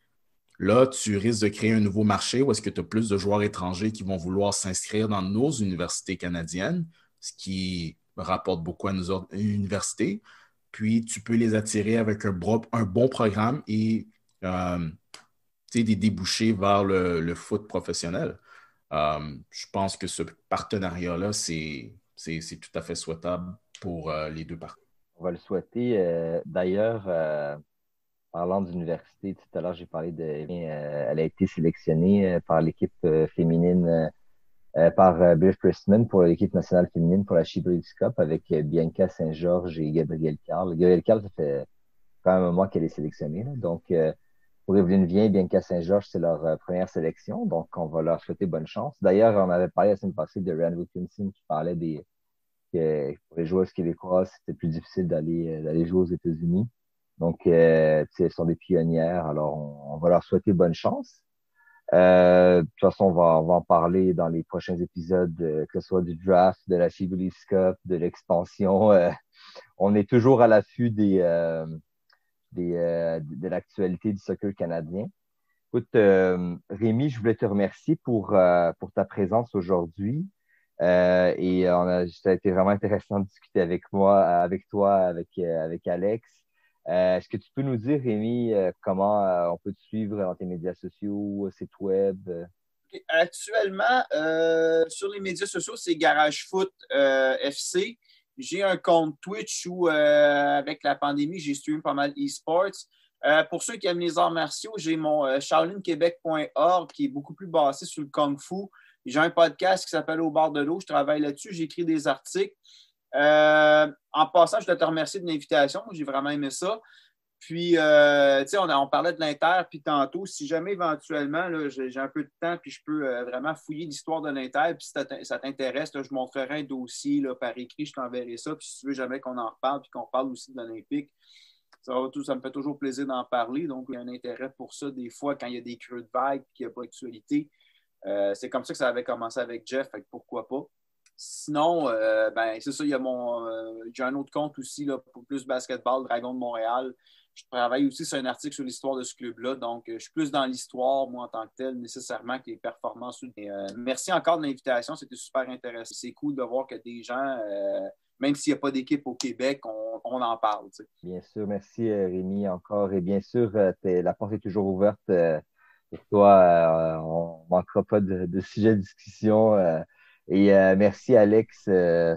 là, tu risques de créer un nouveau marché où est-ce que tu as plus de joueurs étrangers qui vont vouloir s'inscrire dans nos universités canadiennes, ce qui rapporte beaucoup à nos autres universités. Puis, tu peux les attirer avec un bon programme et des débouchés vers le foot professionnel. Je pense que ce partenariat-là, c'est tout à fait souhaitable pour les deux parties. On va le souhaiter. D'ailleurs, parlant d'université, tout à l'heure, j'ai parlé elle a été sélectionnée par l'équipe féminine, par Bill Christman pour l'équipe nationale féminine pour la She Believes Cup avec Bianca Saint-Georges et Gabrielle Carl. Gabrielle Carl, ça fait quand même un moment qu'elle est sélectionnée. Là. Donc, pour Evelyne Viens et Bianca Saint-Georges, c'est leur première sélection. Donc, on va leur souhaiter bonne chance. D'ailleurs, on avait parlé la semaine passée de Rand Wilkinson qui parlait que pour les joueuses québécoises, c'était plus difficile d'aller jouer aux États-Unis. Donc, elles sont des pionnières. Alors, on va leur souhaiter bonne chance. De toute façon, on va en parler dans les prochains épisodes, que ce soit du draft, de la She Believes Cup, de l'expansion. On est toujours à l'affût de l'actualité du soccer canadien. Écoute, Rémi, je voulais te remercier pour ta présence aujourd'hui. Ça a été vraiment intéressant de discuter avec toi, avec Alex. Est-ce que tu peux nous dire, Rémi, comment on peut te suivre dans tes médias sociaux, site web? Actuellement, sur les médias sociaux, c'est Garage Foot FC. J'ai un compte Twitch où, avec la pandémie, j'ai streamé pas mal e-sports. Pour ceux qui aiment les arts martiaux, j'ai mon shaolinquebec.org qui est beaucoup plus basé sur le Kung Fu. J'ai un podcast qui s'appelle Au bord de l'eau. Je travaille là-dessus. J'écris des articles. En passant, je dois te remercier de l'invitation. J'ai vraiment aimé ça. Puis, tu sais, on parlait de l'Inter, puis tantôt, si jamais éventuellement, là, j'ai un peu de temps, puis je peux vraiment fouiller l'histoire de l'Inter, puis si ça t'intéresse, là, je montrerai un dossier là, par écrit, je t'enverrai ça, puis si tu veux jamais qu'on en reparle, puis qu'on parle aussi de l'Olympique, ça me fait toujours plaisir d'en parler. Donc, il y a un intérêt pour ça, des fois, quand il y a des creux de vague, puis qu'il n'y a pas d'actualité. C'est comme ça que ça avait commencé avec Jeff, fait que pourquoi pas. Sinon, ben, c'est ça, j'ai un autre compte aussi là, pour plus basketball, Dragon de Montréal. Je travaille aussi sur un article sur l'histoire de ce club-là. Donc, je suis plus dans l'histoire, moi, en tant que tel, nécessairement, que les performances. Merci encore de l'invitation. C'était super intéressant. C'est cool de voir que des gens, même s'il n'y a pas d'équipe au Québec, on en parle. Tu sais. Bien sûr, merci Rémi encore. Et bien sûr, la porte est toujours ouverte pour toi. On ne manquera pas de sujets de discussion. Merci Alex de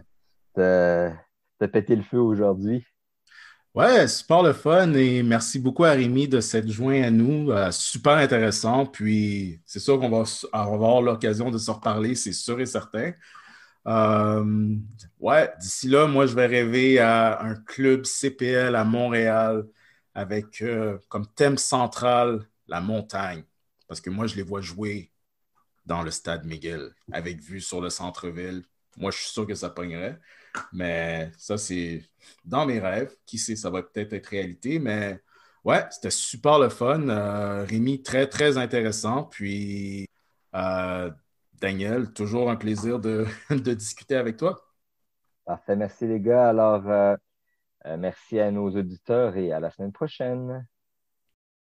péter le feu aujourd'hui. Ouais, super le fun et merci beaucoup à Rémi de s'être joint à nous. Super intéressant. Puis c'est sûr qu'on va avoir l'occasion de se reparler, c'est sûr et certain. Ouais, d'ici là, moi, je vais rêver à un club CPL à Montréal avec comme thème central la montagne. Parce que moi, je les vois jouer dans le stade McGill avec vue sur le centre-ville. Moi, je suis sûr que ça pognerait. Mais ça, c'est dans mes rêves. Qui sait, ça va peut-être être réalité. Mais ouais, c'était super le fun. Rémi, très, très intéressant. Puis, Daniel, toujours un plaisir de discuter avec toi. Parfait, merci les gars. Alors, merci à nos auditeurs et à la semaine prochaine.